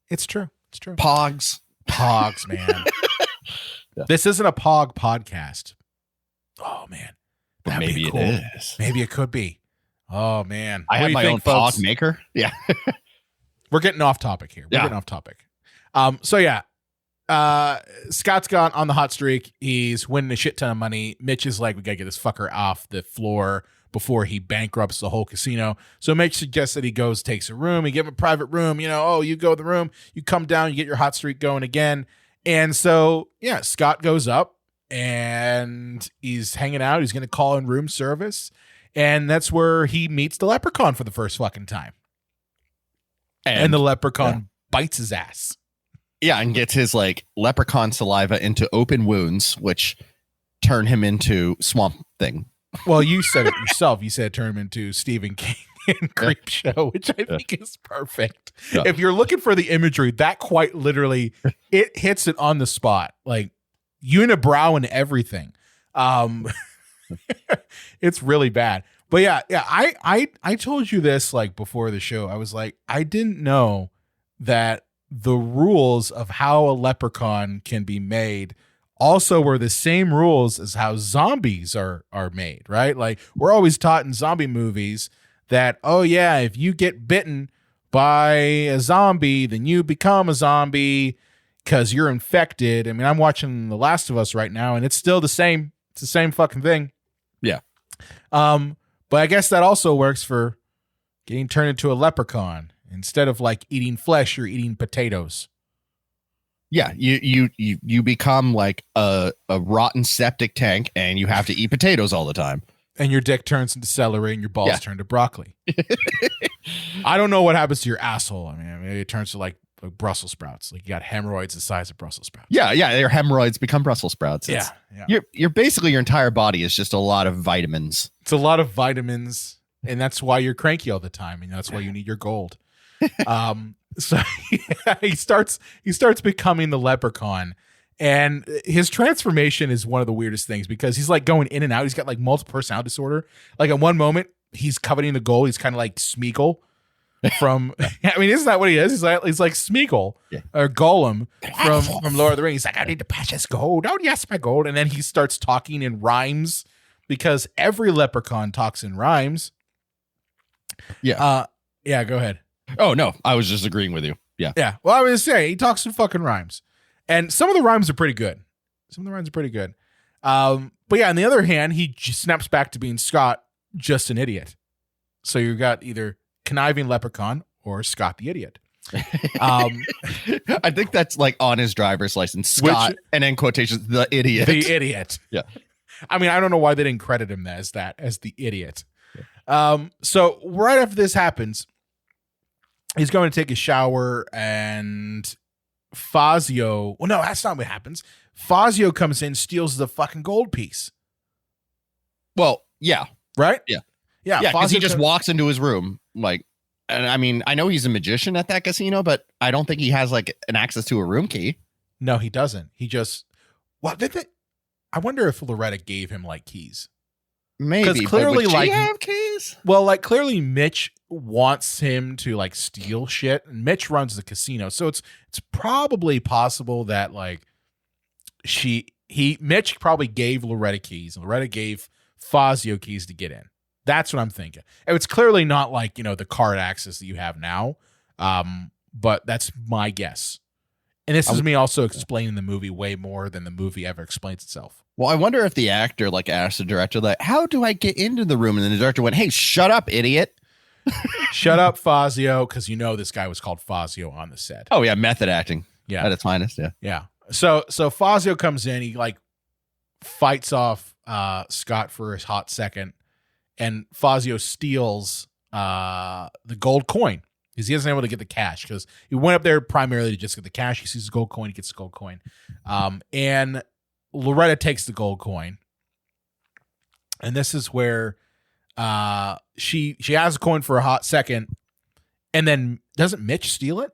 It's true. Pogs, man. Yeah. This isn't a Pog podcast. Oh man, that'd maybe be cool. It is. Maybe it could be. Oh man, I have my own Pog maker. Yeah, we're getting off topic here. So yeah, Scott's gone on the hot streak. He's winning a shit ton of money. Mitch is like, we gotta get this fucker off the floor before he bankrupts the whole casino. So Mitch suggests that he goes, takes a room. He give him a private room. You go to the room. You come down. You get your hot streak going again. And so yeah, Scott goes up. And he's hanging out. He's going to call in room service. And that's where he meets the leprechaun for the first fucking time. And the leprechaun bites his ass. Yeah, and gets his leprechaun saliva into open wounds, which turn him into Swamp Thing. Well, you said it yourself. You said turn him into Stephen King in Creep Show, which I think is perfect. Yeah. If you're looking for the imagery, that quite literally, it hits it on the spot. Unibrow and everything. It's really bad. But yeah, I told you this before the show. I was like, I didn't know that the rules of how a leprechaun can be made also were the same rules as how zombies are made, right? We're always taught in zombie movies that, oh yeah, if you get bitten by a zombie, then you become a zombie because you're infected. I mean, I'm watching The Last of Us right now, and it's still the same. It's the same fucking thing. Yeah. But I guess that also works for getting turned into a leprechaun. Instead of eating flesh, you're eating potatoes. Yeah, you become a rotten septic tank, and you have to eat potatoes all the time. And your dick turns into celery, and your balls turn to broccoli. I don't know what happens to your asshole. I mean, maybe it turns to Brussels sprouts. Like you got hemorrhoids the size of Brussels sprouts. Yeah, your hemorrhoids become Brussels sprouts. Yeah. You're basically your entire body is just a lot of vitamins. It's a lot of vitamins, and that's why you're cranky all the time, and that's why you need your gold. So he starts becoming the Leprechaun, and his transformation is one of the weirdest things because he's like going in and out. He's got like multiple personality disorder. Like at one moment he's coveting the gold. He's kind of like Smeagol from. I mean, isn't that what he is? He's like Smeagol or Gollum from Lord of the Rings. He's like, I need the precious gold. Oh yes, my gold. And then he starts talking in rhymes because every leprechaun talks in rhymes. Yeah. Yeah. Go ahead. Oh no, I was just agreeing with you. Yeah. Yeah. Well, I was saying he talks in fucking rhymes, and some of the rhymes are pretty good. But yeah, on the other hand, he just snaps back to being Scott, just an idiot. So you got either conniving leprechaun or Scott the idiot. I think that's like on his driver's license, Scott, and in quotations, the idiot. The idiot. Yeah. I mean, I don't know why they didn't credit him as the idiot. So right after this happens, he's going to take a shower, and Fazio. Well, no, that's not what happens. Fazio comes in, steals the fucking gold piece. Well, yeah. Right? Yeah. Yeah. Yeah, because he just comes- walks into his room. Like, and I mean, I know he's a magician at that casino, but I don't think he has like an access to a room key. No, he doesn't. He just. What did they? I wonder if Loretta gave him like keys. Maybe. Because clearly, but would like, she have keys? Well, like clearly Mitch wants him to like steal shit, and Mitch runs the casino, so it's probably possible that like Mitch probably gave Loretta keys, and Loretta gave Fazio keys to get in. That's what I'm thinking. And it's clearly not like the card access that you have now, but that's my guess. And this is me also explaining the movie way more than the movie ever explains itself. Well, I wonder if the actor like asked the director, like, how do I get into the room? And then the director went, hey, shut up, idiot. Shut up, Fazio, because this guy was called Fazio on the set. Oh, yeah, method acting. Yeah. At its finest, yeah. Yeah. So Fazio comes in, he like fights off Scott for his hot second, and Fazio steals the gold coin. Because he isn't able to get the cash, because he went up there primarily to just get the cash. He sees the gold coin, he gets the gold coin. And Loretta takes the gold coin. And this is where she has a coin for a hot second. And then doesn't Mitch steal it?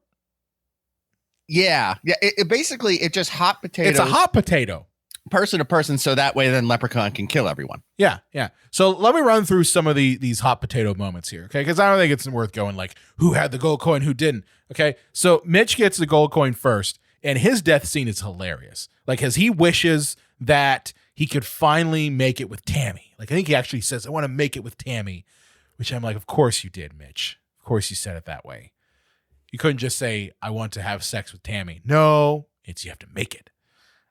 Yeah. Yeah. It basically, it just hot potato. It's a hot potato. Person to person, so that way then Leprechaun can kill everyone. Yeah, yeah. So let me run through some of these hot potato moments here, okay? Because I don't think it's worth going like, who had the gold coin, who didn't, okay? So Mitch gets the gold coin first, and his death scene is hilarious. Like, as he wishes that he could finally make it with Tammy. Like, I think he actually says, I want to make it with Tammy, which I'm like, of course you did, Mitch. Of course you said it that way. You couldn't just say, I want to have sex with Tammy. No, it's you have to make it.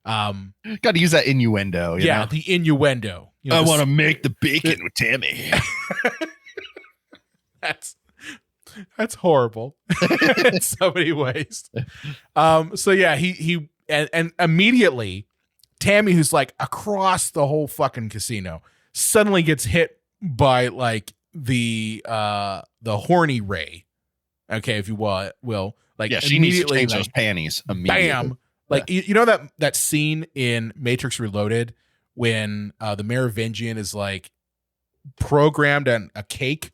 Got to use that innuendo. You know? The innuendo. I want to make the bacon with Tammy. That's horrible in so many ways. So yeah, he and immediately Tammy, who's like across the whole fucking casino, suddenly gets hit by like the horny ray. Okay, if you will, like, yeah, she needs to immediately change like, those panties immediately. Bam. Like, you know that scene in Matrix Reloaded when the Merovingian is like programmed on a cake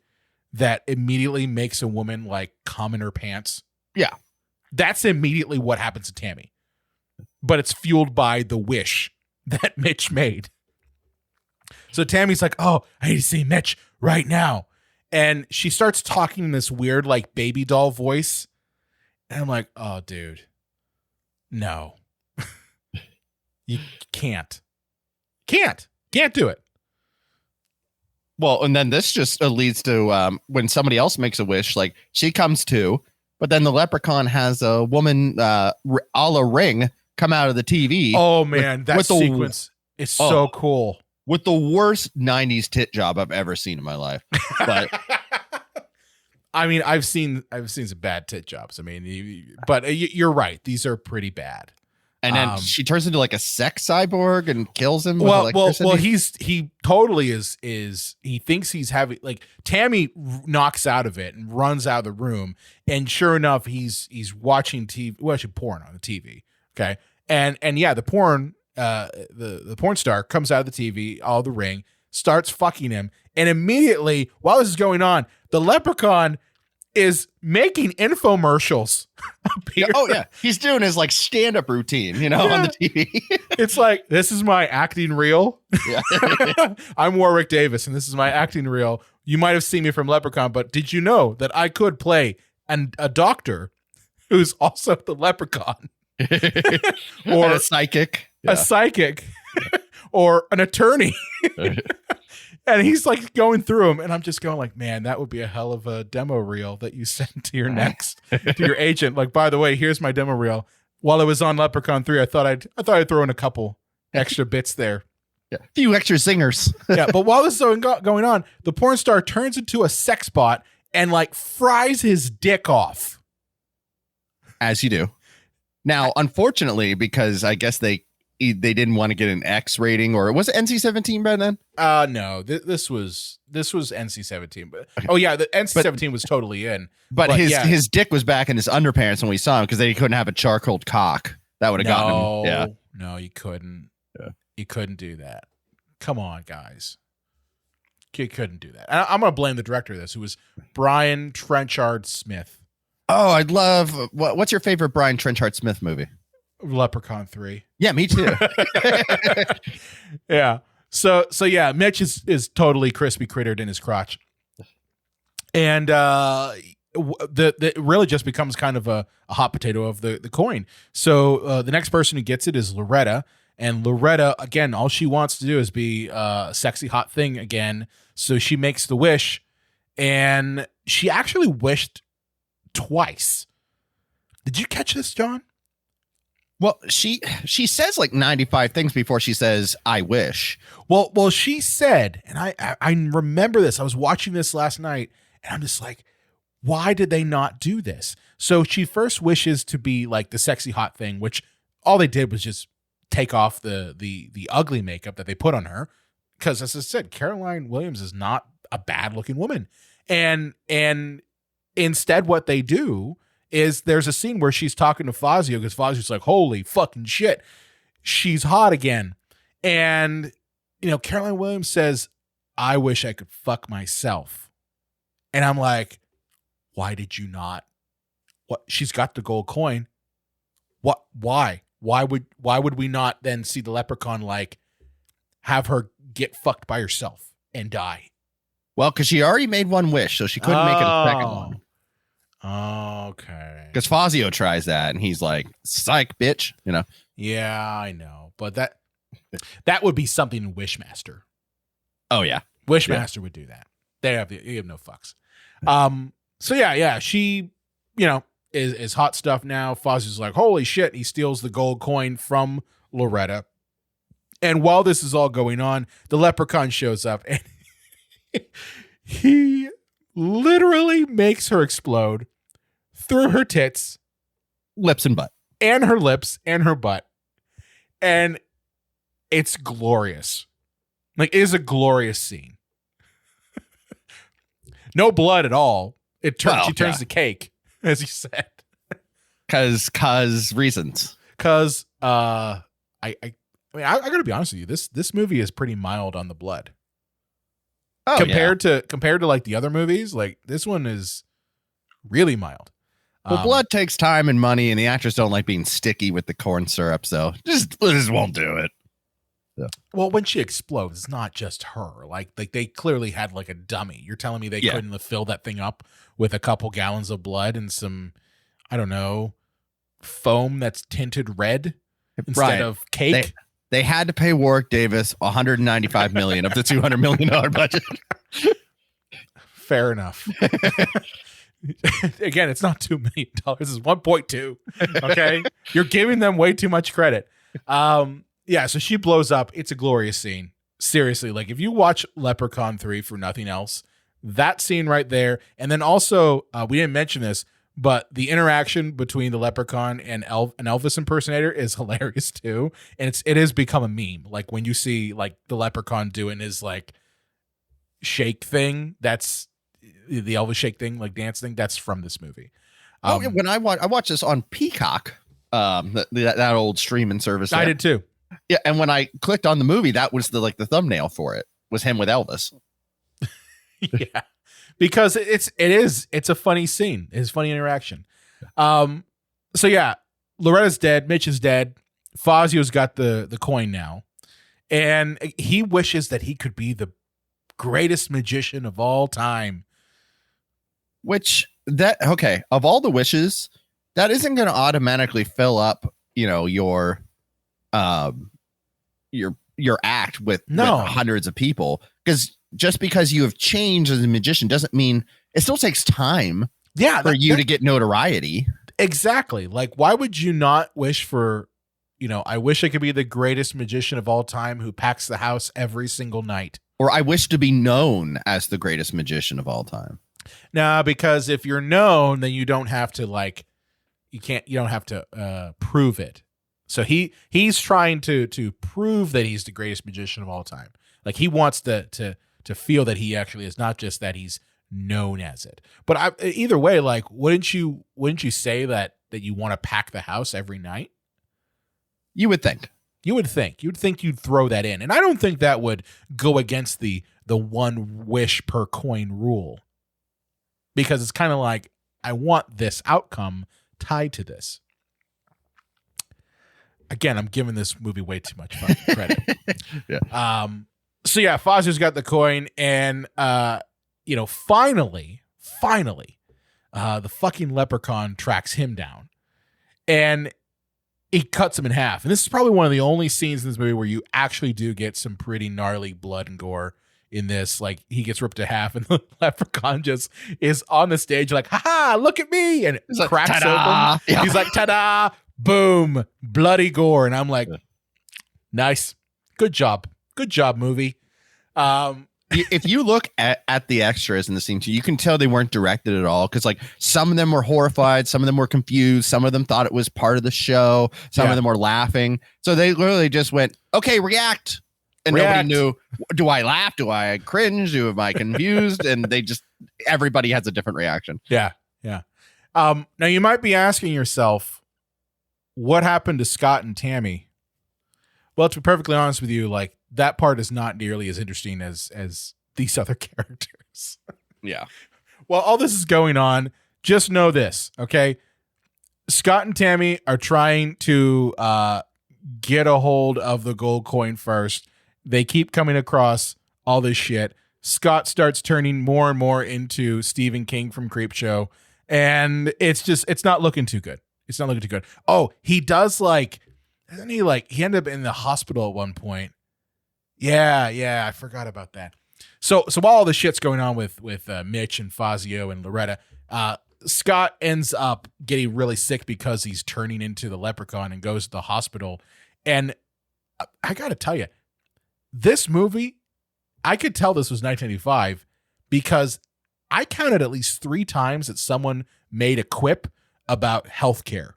that immediately makes a woman like come in her pants? Yeah. That's immediately what happens to Tammy. But it's fueled by the wish that Mitch made. So Tammy's like, oh, I need to see Mitch right now. And she starts talking in this weird like baby doll voice. And I'm like, oh, dude. No, you can't do it. Well, and then this just leads to when somebody else makes a wish, like she comes to, but then the leprechaun has a woman a la Ring come out of the TV. Oh man, that with sequence is so cool. With the worst 90s tit job I've ever seen in my life. But I mean, I've seen some bad tit jobs. I mean, but you're right; these are pretty bad. And then she turns into like a sex cyborg and kills him with well, electricity. he totally is. He thinks he's having like Tammy knocks out of it and runs out of the room, and sure enough, he's watching TV, watching porn on the TV. Okay, and yeah, the porn, the porn star comes out of the TV, all the ring, starts fucking him, and immediately while this is going on, the leprechaun is making infomercials appear. Oh yeah, he's doing his like stand-up routine, on the TV. It's like, this is my acting reel. Yeah. I'm Warwick Davis, and this is my acting reel. You might have seen me from Leprechaun, but did you know that I could play a doctor who's also the leprechaun? Or a psychic. A psychic. Or an attorney. And he's like going through them, and I'm just going like, man, that would be a hell of a demo reel that you send to your to your agent. Like, by the way, here's my demo reel. While I was on Leprechaun 3, I thought I'd throw in a couple extra bits there. Yeah. A few extra singers. Yeah, but while this is going on, the porn star turns into a sex bot and like fries his dick off. As you do. Now, unfortunately, because I guess they didn't want to get an X rating, or was it NC-17 by then? No, this was NC-17, but okay. Oh yeah, the NC-17 was totally in. But his dick was back in his underpants when we saw him, because they couldn't have a charcoal cock. That would have gotten him. Yeah. No, you couldn't. Yeah. You couldn't do that. Come on, guys. You couldn't do that. I'm going to blame the director of this, who was Brian Trenchard-Smith. Oh, I'd love. What's your favorite Brian Trenchard-Smith movie? Leprechaun 3. Yeah, me too. Yeah. So yeah, Mitch is totally crispy crittered in his crotch. And it really just becomes kind of a hot potato of the coin. So the next person who gets it is Loretta. And Loretta, again, all she wants to do is be a sexy hot thing again. So she makes the wish, and she actually wished twice. Did you catch this, John? Well, she says like 95 things before she says, I wish. Well, she said, and I remember this. I was watching this last night, and I'm just like, why did they not do this? So she first wishes to be like the sexy hot thing, which all they did was just take off the ugly makeup that they put on her. Because as I said, Caroline Williams is not a bad looking woman. And instead what they do is there's a scene where she's talking to Fazio, because Fazio's like, holy fucking shit, she's hot again. And, Caroline Williams says, I wish I could fuck myself. And I'm like, why did you not? What? She's got the gold coin. What? Why? Why would we not then see the leprechaun like have her get fucked by herself and die? Well, because she already made one wish, so she couldn't make it a second one. Okay. Because Fazio tries that, and he's like, psych, bitch, Yeah, I know. But that would be something in Wishmaster. Oh, yeah. Wishmaster would do that. They have no fucks. So yeah, she, is hot stuff now. Fazio's like, holy shit. He steals the gold coin from Loretta. And while this is all going on, the leprechaun shows up, and he literally makes her explode through her tits, lips and butt, and her lips and her butt. And it's glorious. Like, it is a glorious scene. No blood at all. She turns to cake, as you said. Cause reasons. Cause I gotta be honest with you. This movie is pretty mild on the blood. Oh, compared to like the other movies, like this one is really mild. Well, blood takes time and money, and the actors don't like being sticky with the corn syrup, so just won't do it. Yeah. Well, when she explodes, it's not just her. Like they clearly had like a dummy. You're telling me they couldn't have filled that thing up with a couple gallons of blood and some, I don't know, foam that's tinted red instead of cake? They had to pay Warwick Davis $195 million of the $200 million budget. Fair enough. Again, it's not $2 million. It's 1.2. Okay. You're giving them way too much credit. Yeah. So she blows up. It's a glorious scene. Seriously. Like, if you watch Leprechaun 3 for nothing else, that scene right there. And then also, we didn't mention this, but the interaction between the Leprechaun and an Elvis impersonator is hilarious too, and it has become a meme. Like when you see like the Leprechaun doing his like shake thing, that's the Elvis shake thing, like dance thing. That's from this movie. When I watched this on Peacock, that old streaming service. I did too. Yeah, and when I clicked on the movie, that was the thumbnail for it. Was him with Elvis. Yeah, because it's a funny scene. It's a funny interaction. So yeah, Loretta's dead. Mitch is dead. Fazio's got the coin now, and he wishes that he could be the greatest magician of all time. Which of all the wishes, that isn't going to automatically fill up, your act with hundreds of people, because just because you have changed as a magician doesn't mean it still takes time for you to get notoriety. Exactly. Like, why would you not wish for, I wish I could be the greatest magician of all time who packs the house every single night. Or I wish to be known as the greatest magician of all time. Nah, because if you're known, then you don't have to you don't have to prove it. So he's trying to prove that he's the greatest magician of all time. Like he wants to feel that he actually is, not just that he's known as it. But either way, like, wouldn't you say that you want to pack the house every night? You would think. You'd think you'd throw that in. And I don't think that would go against the one wish per coin rule. Because it's kind of like, I want this outcome tied to this. Again, I'm giving this movie way too much fucking credit. Yeah. So yeah, Fazio's got the coin, and finally, the fucking Leprechaun tracks him down, and he cuts him in half. And this is probably one of the only scenes in this movie where you actually do get some pretty gnarly blood and gore in this. Like, he gets ripped in half, and the Leprechaun just is on the stage like, ha, look at me, and it cracks open. Yeah. He's like, ta-da, boom, bloody gore. And I'm like, nice, good job, movie. If you look at the extras in the scene too, you can tell they weren't directed at all, because like some of them were horrified, some of them were confused, some of them thought it was part of the show, some of them were laughing. So they literally just went, okay, react. And nobody knew, do I laugh? Do I cringe? Am I confused? And everybody has a different reaction. Yeah. Yeah. Now you might be asking yourself, what happened to Scott and Tammy? Well, to be perfectly honest with you, like, that part is not nearly as interesting as these other characters. Yeah. While all this is going on, just know this, okay? Scott and Tammy are trying to get a hold of the gold coin first. They keep coming across all this shit. Scott starts turning more and more into Stephen King from Creepshow, and it's not looking too good. It's not looking too good. Oh, he does he ended up in the hospital at one point. Yeah, I forgot about that. So while all this shit's going on with Mitch and Fazio and Loretta, Scott ends up getting really sick because he's turning into the Leprechaun and goes to the hospital. And I got to tell you, this movie, I could tell this was 1985 because I counted at least 3 times that someone made a quip about healthcare.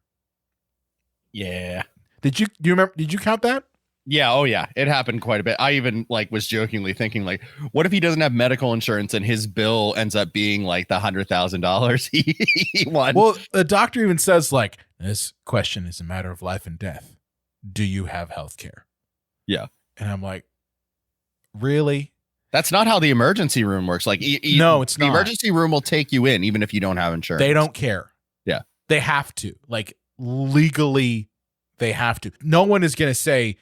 Yeah. Do you remember? Did you count that? Yeah. Oh yeah. It happened quite a bit. I even was jokingly thinking what if he doesn't have medical insurance and his bill ends up being like the $100,000 he won? Well, the doctor even says this question is a matter of life and death. Do you have health care? Yeah. And I'm like, really? That's not how the emergency room works. No, it's not. The emergency room will take you in even if you don't have insurance. They don't care. Yeah. They have to. Legally, they have to. No one is going to say,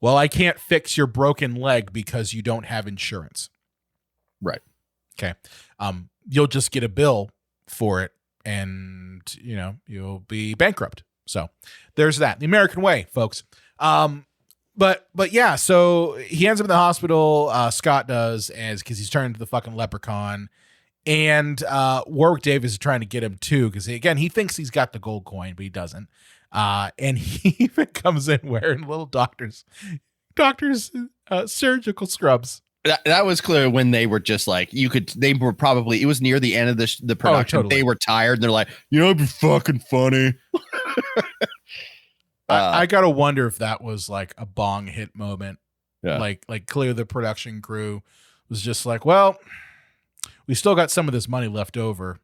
well, I can't fix your broken leg because you don't have insurance. Right. Okay. You'll just get a bill for it, and you'll be bankrupt. So there's that. The American way, folks. But yeah, so he ends up in the hospital. Scott does, because he's turned into the fucking Leprechaun. And Warwick Davis is trying to get him too, because again, he thinks he's got the gold coin, but he doesn't. And he even comes in wearing little doctor's surgical scrubs. That was clear when they were just like, they were probably, it was near the end of the production. totally. They were tired and they're like, it'd be fucking funny. I gotta wonder if that was like a bong hit moment. Yeah. Like clearly the production crew was just like, well, we still got some of this money left over.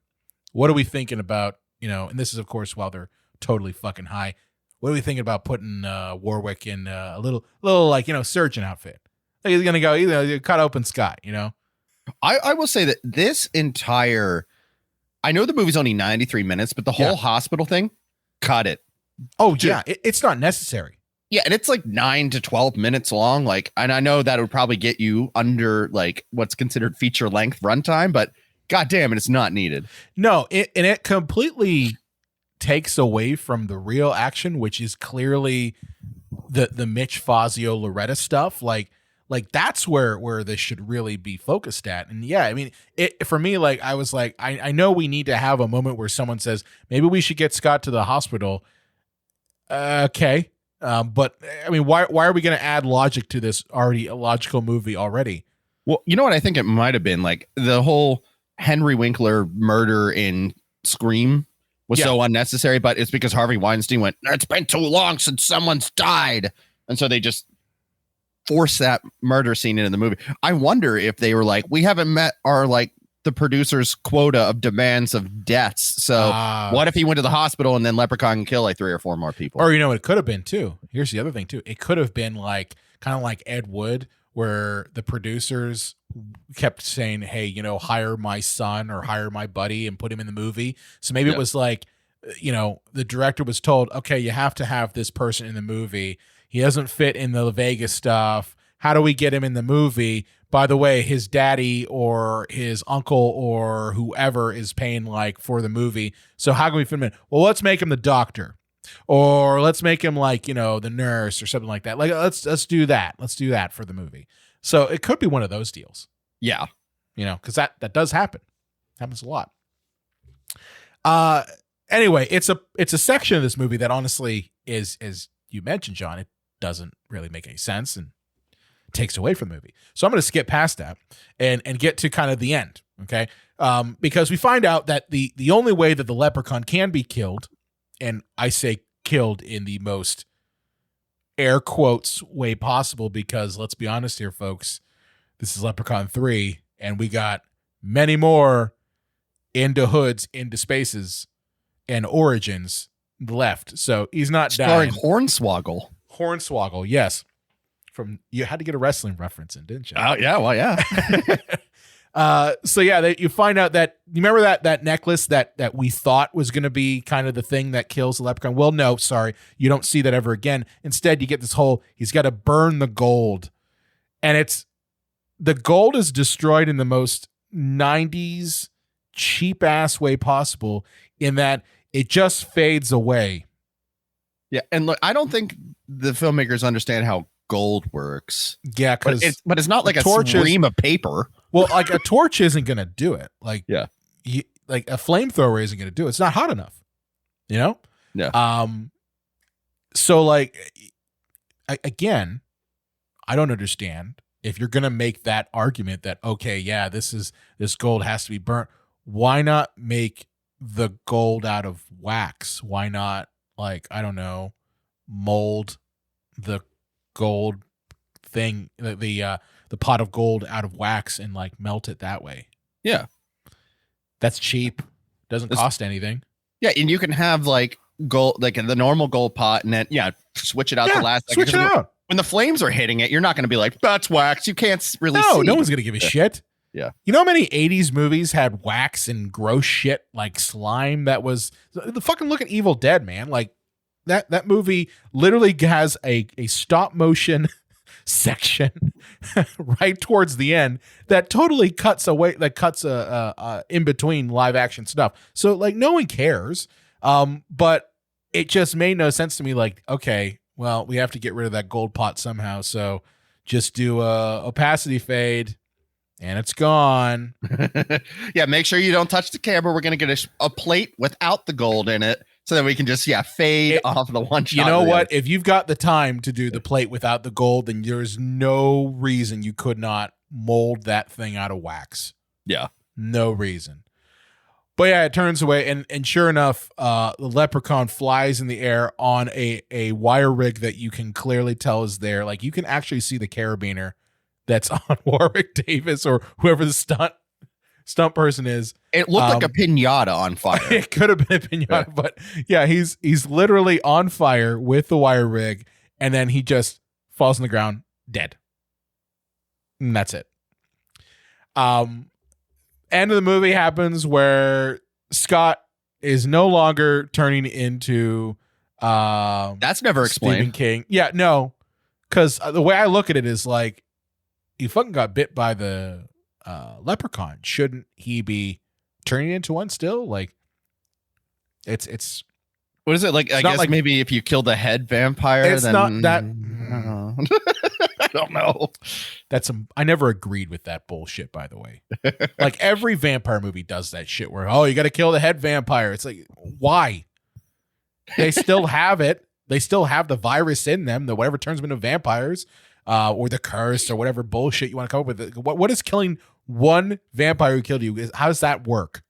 What are we thinking about? And this is of course while they're totally fucking high. What are we thinking about putting Warwick in a little like, surgeon outfit? Like he's gonna go, cut open sky, I will say that this entire, I know the movie's only 93 minutes, but the whole hospital thing, cut it. Oh yeah, it's not necessary. Yeah, and it's like 9 to 12 minutes long. Like, and I know that would probably get you under like what's considered feature length runtime, but goddamn it, it's not needed. No, it completely takes away from the real action, which is clearly the Mitch Fazio Loretta stuff. Like that's where this should really be focused at. And yeah, I mean, for me, like I was like, I know we need to have a moment where someone says maybe we should get Scott to the hospital. Okay. But I mean, why are we going to add logic to this already illogical movie already? Well, you know what I think it might have been, like the whole Henry Winkler murder in Scream was so unnecessary, but it's because Harvey Weinstein went, it's been too long since someone's died. And so they just forced that murder scene into the movie. I wonder if they were like, we haven't met our like the producer's quota of demands of deaths. So what if he went to the hospital and then Leprechaun can kill like 3 or 4 more people? Or, it could have been too. Here's the other thing too. It could have been like kind of like Ed Wood, where the producers kept saying, hey, hire my son or hire my buddy and put him in the movie. So maybe it was like, the director was told, okay, you have to have this person in the movie. He doesn't fit in the Vegas stuff. How do we get him in the movie? By the way, his daddy or his uncle or whoever is paying like for the movie. So how can we fit him in? Well, let's make him the doctor, or let's make him like, the nurse or something like that. Like, let's do that. Let's do that for the movie. So it could be one of those deals. Yeah. Because that does happen. Happens a lot. Anyway, it's a section of this movie that honestly is, as you mentioned, John, it doesn't really make any sense and takes away from the movie. So I'm going to skip past that and get to kind of the end. Okay. Because we find out that the only way that the leprechaun can be killed, and I say killed in the most air quotes way possible, because let's be honest here, folks, this is Leprechaun 3 and we got many more into hoods, into spaces and origins left. So he's not starring dying. Hornswoggle, yes. You had to get a wrestling reference in, didn't you? Oh yeah, well yeah. So yeah, you find out that, you remember that necklace that we thought was going to be kind of the thing that kills the leprechaun. Well, no, sorry, you don't see that ever again. Instead, you get this whole, he's got to burn the gold, and the gold is destroyed in the most 90s cheap ass way possible, in that it just fades away. Yeah, and look, I don't think the filmmakers understand how gold works. Yeah, because it's not like a stream of paper. Well, like a torch isn't going to do it. Like, yeah, like a flamethrower isn't going to do it. It's not hot enough. Yeah. So like, again, I don't understand, if you're going to make that argument that, okay, yeah, this gold has to be burnt, why not make the gold out of wax? Why not, like, I don't know, mold the gold thing, the pot of gold out of wax and like melt it that way? Yeah. That's cheap. Doesn't cost anything. Yeah, and you can have like gold, like the normal gold pot, and then switch it out the last second. Switch it out. When the flames are hitting it, you're not going to be like, that's wax. You can't really see. No one's going to give a shit. Yeah. You know how many 80s movies had wax and gross shit like slime? That was the fucking, look at Evil Dead, man. Like that movie literally has a stop motion section right towards the end that totally cuts away, that cuts in between live action stuff. So like no one cares. But it just made no sense to me. Like, okay, well, we have to get rid of that gold pot somehow. So just do a opacity fade and it's gone. Yeah. Make sure you don't touch the camera. We're going to get a plate without the gold in it, so that we can just fade off the one shot. You know what? If you've got the time to do the plate without the gold, then there's no reason you could not mold that thing out of wax. Yeah. No reason. But yeah, it turns away, and sure enough, the leprechaun flies in the air on a wire rig that you can clearly tell is there. Like, you can actually see the carabiner that's on Warwick Davis or whoever the stunt person is. It looked like a pinata on fire. It could have been a pinata, but yeah, he's literally on fire with the wire rig, and then he just falls on the ground dead. And that's it. End of the movie happens where Scott is no longer turning into That's never explained. Stephen King. Yeah, no, because the way I look at it is like, he fucking got bit by the leprechaun. Shouldn't he be turning into one still? Like, it's What is it like? I guess like, maybe if you kill the head vampire, it's then not that. I don't know. I never agreed with that bullshit, by the way. Like, every vampire movie does that shit where, oh, you got to kill the head vampire. It's like, why? They still have it. They still have the virus in them, the whatever turns them into vampires, or the curse, or whatever bullshit you want to come up with. What is killing one vampire who killed you? How does that work?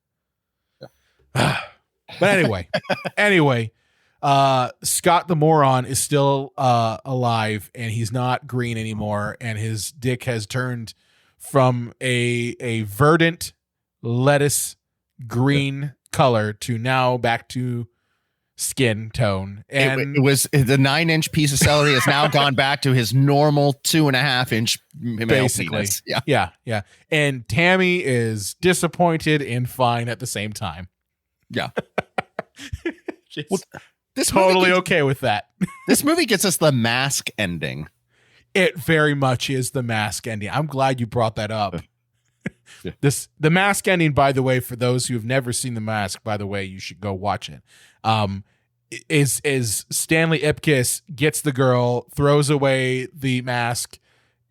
But anyway, Scott the moron is still alive, and he's not green anymore, and his dick has turned from a verdant lettuce green color to now back to skin tone. And it was the 9-inch piece of celery has now gone back to his normal 2.5-inch basically penis. Yeah. And Tammy is disappointed and fine at the same time. Yeah. She's This totally movie okay with that. This movie gets us the mask ending. It very much is the mask ending. I'm glad you brought that up. Yeah. The mask ending, by the way, for those who have never seen The Mask, by the way, you should go watch it. Is Stanley Ipkiss gets the girl, throws away the mask,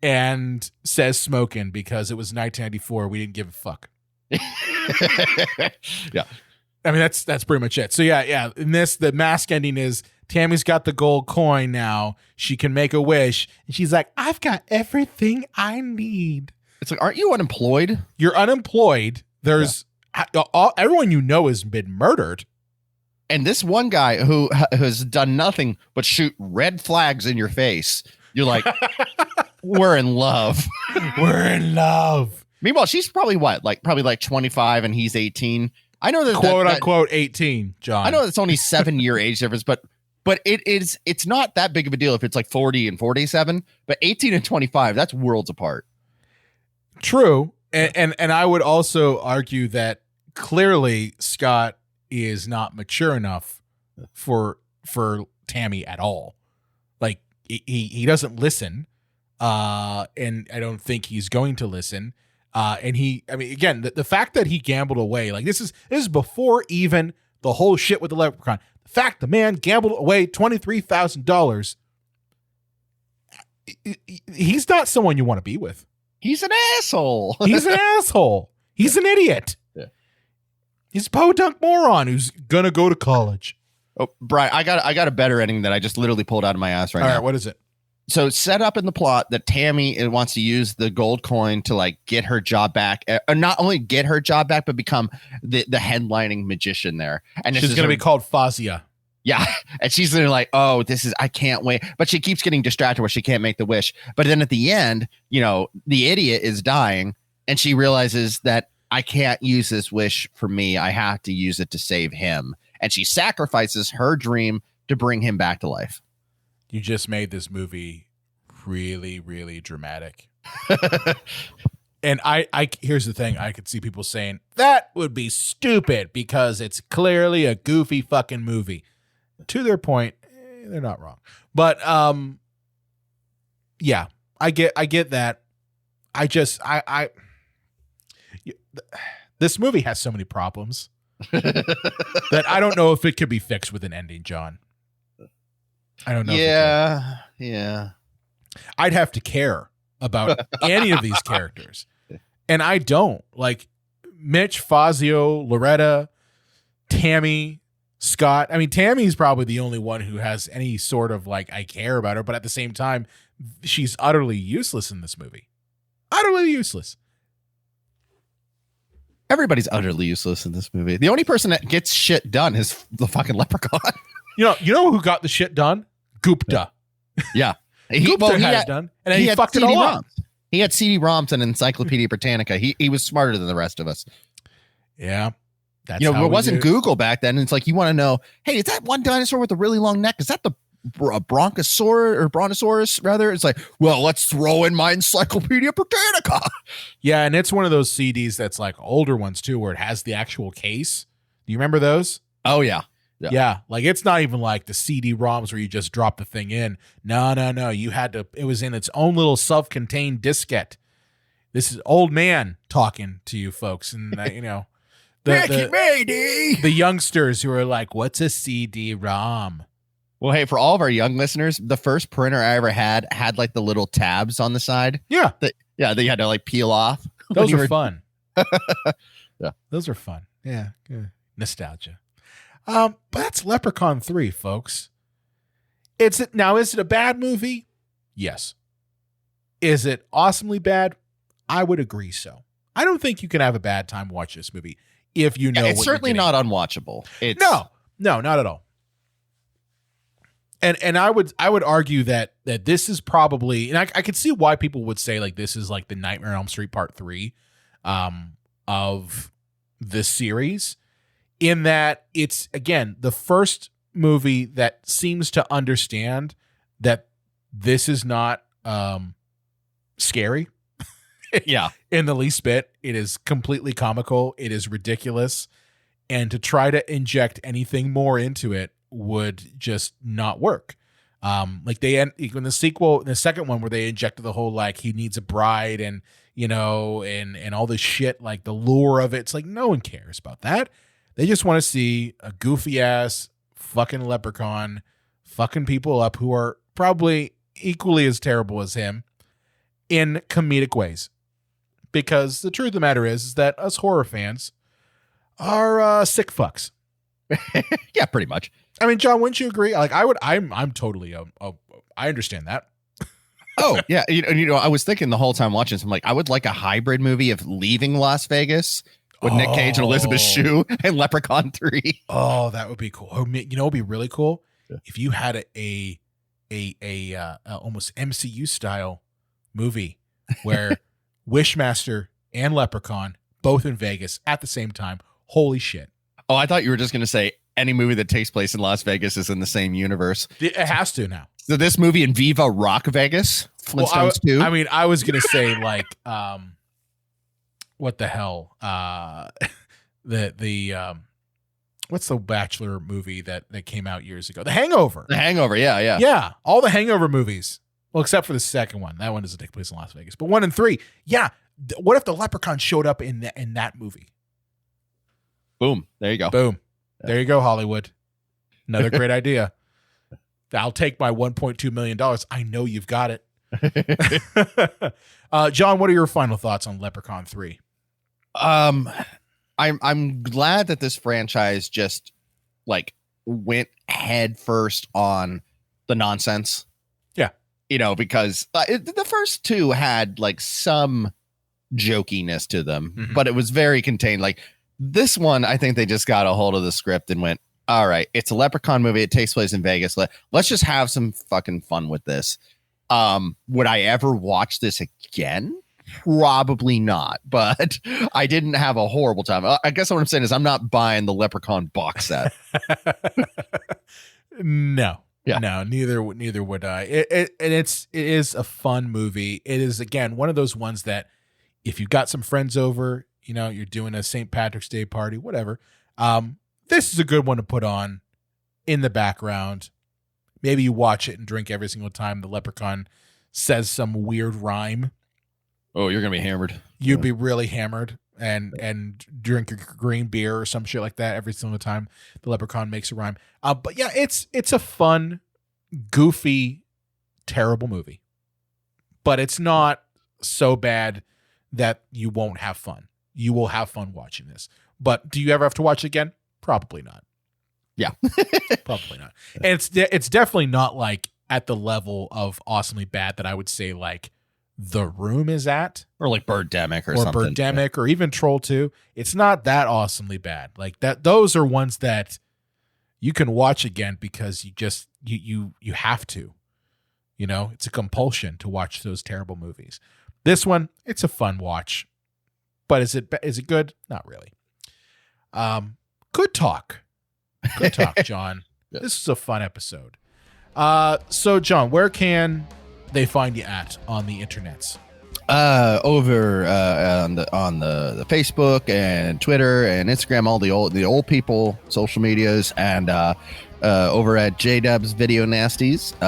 and says smoking because it was 1994. We didn't give a fuck. Yeah. I mean, that's pretty much it. So yeah. In this, the mask ending is Tammy's got the gold coin now. She can make a wish. And she's like, I've got everything I need. It's like, aren't you unemployed? You're unemployed. There's everyone you know has been murdered. And this one guy who has done nothing but shoot red flags in your face. You're like, we're in love. We're in love. Meanwhile, she's probably probably like 25 and he's 18. I know that quote unquote 18, John. I know it's only 7-year age difference, but it's not that big of a deal if it's like 40 and 47, but 18 and 25, that's worlds apart. True. And I would also argue that clearly Scott is not mature enough for Tammy at all. Like, he doesn't listen. And I don't think he's going to listen. And again, the fact that he gambled away, like, this is before even the whole shit with the leprechaun. The fact the man gambled away $23,000. He's not someone you want to be with. He's an asshole. He's an asshole. He's an idiot. Yeah. He's a podunk moron who's gonna go to college. Oh, Brian, I got a better ending that I just literally pulled out of my ass right now. All right, what is it? So set up in the plot that Tammy wants to use the gold coin to like get her job back, or not only get her job back, but become the headlining magician there. And she's going to be called Fazia. Yeah. And she's like, oh, I can't wait. But she keeps getting distracted where she can't make the wish. But then at the end, the idiot is dying and she realizes that I can't use this wish for me. I have to use it to save him. And she sacrifices her dream to bring him back to life. You just made this movie really, really dramatic. And I here's the thing. I could see people saying that would be stupid because it's clearly a goofy fucking movie. To their point, they're not wrong. But yeah, I get that. This movie has so many problems that I don't know if it could be fixed with an ending, John. I don't know. Yeah. I'd have to care about any of these characters. And I don't. Like Mitch, Fazio, Loretta, Tammy, Scott. I mean, Tammy's probably the only one who has any sort of like, I care about her, but at the same time, she's utterly useless in this movie. Utterly useless. Everybody's utterly useless in this movie. The only person that gets shit done is the fucking leprechaun. You know who got the shit done? Gupta. Yeah. Gupta had it done, and then he had fucked it all CD-ROMs. up. He had CD-ROMs and Encyclopedia Britannica. He was smarter than the rest of us. Yeah. That's It how we wasn't do it. Google back then. It's like you want to know, hey, is that one dinosaur with a really long neck? Is that the Brontosaurus rather? It's like, well, let's throw in my Encyclopedia Britannica. Yeah, and it's one of those CDs that's like older ones too, where it has the actual case. Do you remember those? Oh yeah. Yeah, like it's not even like the CD-ROMs where you just drop the thing in. No. You had to. It was in its own little self-contained diskette. This is old man talking to you folks, and the youngsters who are like, "What's a CD-ROM?" Well, hey, for all of our young listeners, the first printer I ever had like the little tabs on the side. Yeah, that you had to like peel off. those are fun. Yeah, those are fun. Yeah, good. Nostalgia. But that's Leprechaun 3, folks. Is it a bad movie? Yes. Is it awesomely bad? I would agree so. I don't think you can have a bad time watching this movie if you know. It's certainly not unwatchable. No, not at all. And I would argue that this is probably, and I could see why people would say like this is like the Nightmare on Elm Street Part 3 of this series, in that it's, again, the first movie that seems to understand that this is not scary. Yeah. In the least bit. It is completely comical. It is ridiculous. And to try to inject anything more into it would just not work. Like in the sequel, in the second one, where they injected the whole like he needs a bride and and all this shit, like the lure of it, it's like no one cares about that. They just want to see a goofy ass fucking leprechaun fucking people up who are probably equally as terrible as him in comedic ways. Because the truth of the matter is that us horror fans are sick fucks. Yeah, pretty much. I mean, John, wouldn't you agree? Like, I'm totally, I understand that. Oh yeah, I was thinking the whole time watching this, I'm like, I would like a hybrid movie of Leaving Las Vegas with Nick Cage and Elizabeth Shue and Leprechaun 3. Oh, that would be cool. Oh, it'd be really cool if you had a almost MCU style movie where Wishmaster and Leprechaun both in Vegas at the same time. Holy shit. Oh, I thought you were just going to say any movie that takes place in Las Vegas is in the same universe. It has to now. So this movie in Viva Rock Vegas, Flintstones 2. I mean, I was going to say like, what the hell? What's the Bachelor movie that came out years ago? The Hangover. The Hangover, yeah. Yeah, all the Hangover movies. Well, except for the second one. That one doesn't take place in Las Vegas. But 1 and 3, yeah. What if the Leprechaun showed up in that movie? Boom. There you go. Boom. There you go, Hollywood. Another great idea. I'll take my $1.2 million. I know you've got it. John, what are your final thoughts on Leprechaun 3? I'm glad that this franchise just like went head first on the nonsense. Yeah. Because the first two had like some jokiness to them, but it was very contained. Like this one, I think they just got a hold of the script and went, all right, it's a Leprechaun movie. It takes place in Vegas. Let's just have some fucking fun with this. Would I ever watch this again? Probably not, but I didn't have a horrible time. I guess what I'm saying is I'm not buying the Leprechaun box set. No. Yeah. No, neither would I. It is a fun movie. It is, again, one of those ones that if you've got some friends over, you're doing a St. Patrick's Day party, whatever. This is a good one to put on in the background. Maybe you watch it and drink every single time the Leprechaun says some weird rhyme. Oh, you're going to be hammered. You'd be really hammered and drink a green beer or some shit like that every single time the Leprechaun makes a rhyme. But yeah, it's a fun, goofy, terrible movie. But it's not so bad that you won't have fun. You will have fun watching this. But do you ever have to watch it again? Probably not. Yeah. Probably not. And it's definitely not like at the level of awesomely bad that I would say like The Room is at, or like Birdemic or or something. Birdemic, or even Troll 2. It's not that awesomely bad. Like that, those are ones that you can watch again because you just you have to. You know, it's a compulsion to watch those terrible movies. This one, it's a fun watch, but is it good? Not really. Good talk, John. Yes. This is a fun episode. So John, where can they find you at on the internets? Over on the Facebook and Twitter and Instagram, all the old people social medias, and over at JDub's Video Nasties.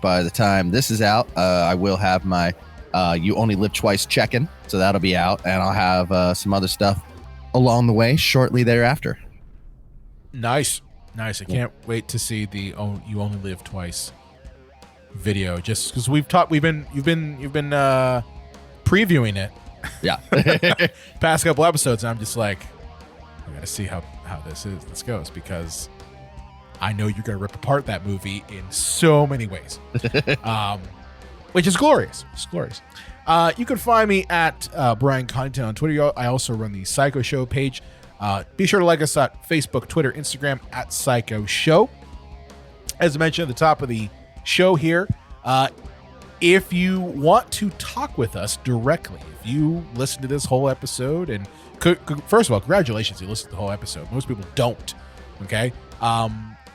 By the time this is out, I will have my You Only Live Twice check-in, so that'll be out, and I'll have some other stuff along the way shortly thereafter. Nice. I can't wait to see the You Only Live Twice video, just because you've been previewing it. Yeah. Past couple episodes, and I'm just like, I gotta see how this goes, because I know you're gonna rip apart that movie in so many ways, which is glorious. It's glorious. You can find me at Brian Content on Twitter. I also run the Psycho Show page. Be sure to like us at Facebook, Twitter, Instagram at Psycho Show. As I mentioned at the top of the show here, if you want to talk with us directly, if you listen to this whole episode, and first of all, congratulations, you listened to the whole episode. Most people don't. Okay.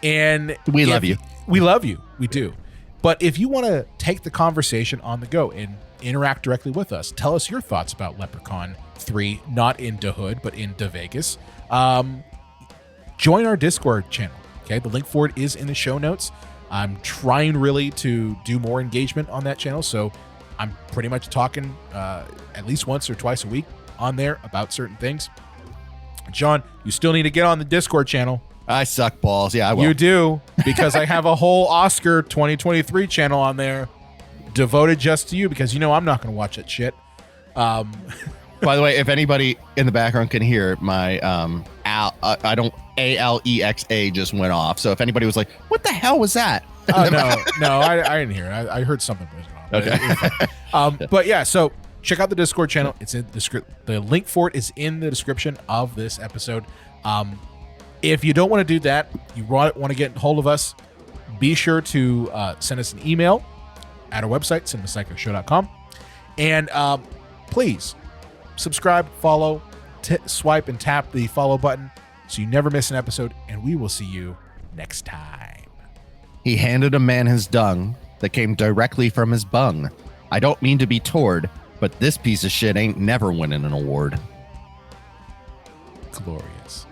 And we love you. We love you. We do. But if you want to take the conversation on the go and interact directly with us, tell us your thoughts about Leprechaun 3, not into Hood, but into Vegas. Join our Discord channel. Okay. The link for it is in the show notes. I'm trying really to do more engagement on that channel, so I'm pretty much talking at least once or twice a week on there about certain things. John, you still need to get on the Discord channel. I suck balls. Yeah, I will. You do, because I have a whole Oscar 2023 channel on there devoted just to you, because you know I'm not going to watch that shit. By the way, if anybody in the background can hear, my ALEXA just went off. So if anybody was like, "What the hell was that?" No, I didn't hear it. I heard something was wrong. Okay. But yeah, so check out the Discord channel. It's in the link for it is in the description of this episode. If you don't want to do that, you want to get a hold of us, be sure to send us an email at our website, cinemapsychoshow.com. And please subscribe, follow, swipe, and tap the follow button so you never miss an episode. And we will see you next time. He handed a man his dung that came directly from his bung. I don't mean to be toward, but this piece of shit ain't never winning an award. Glorious.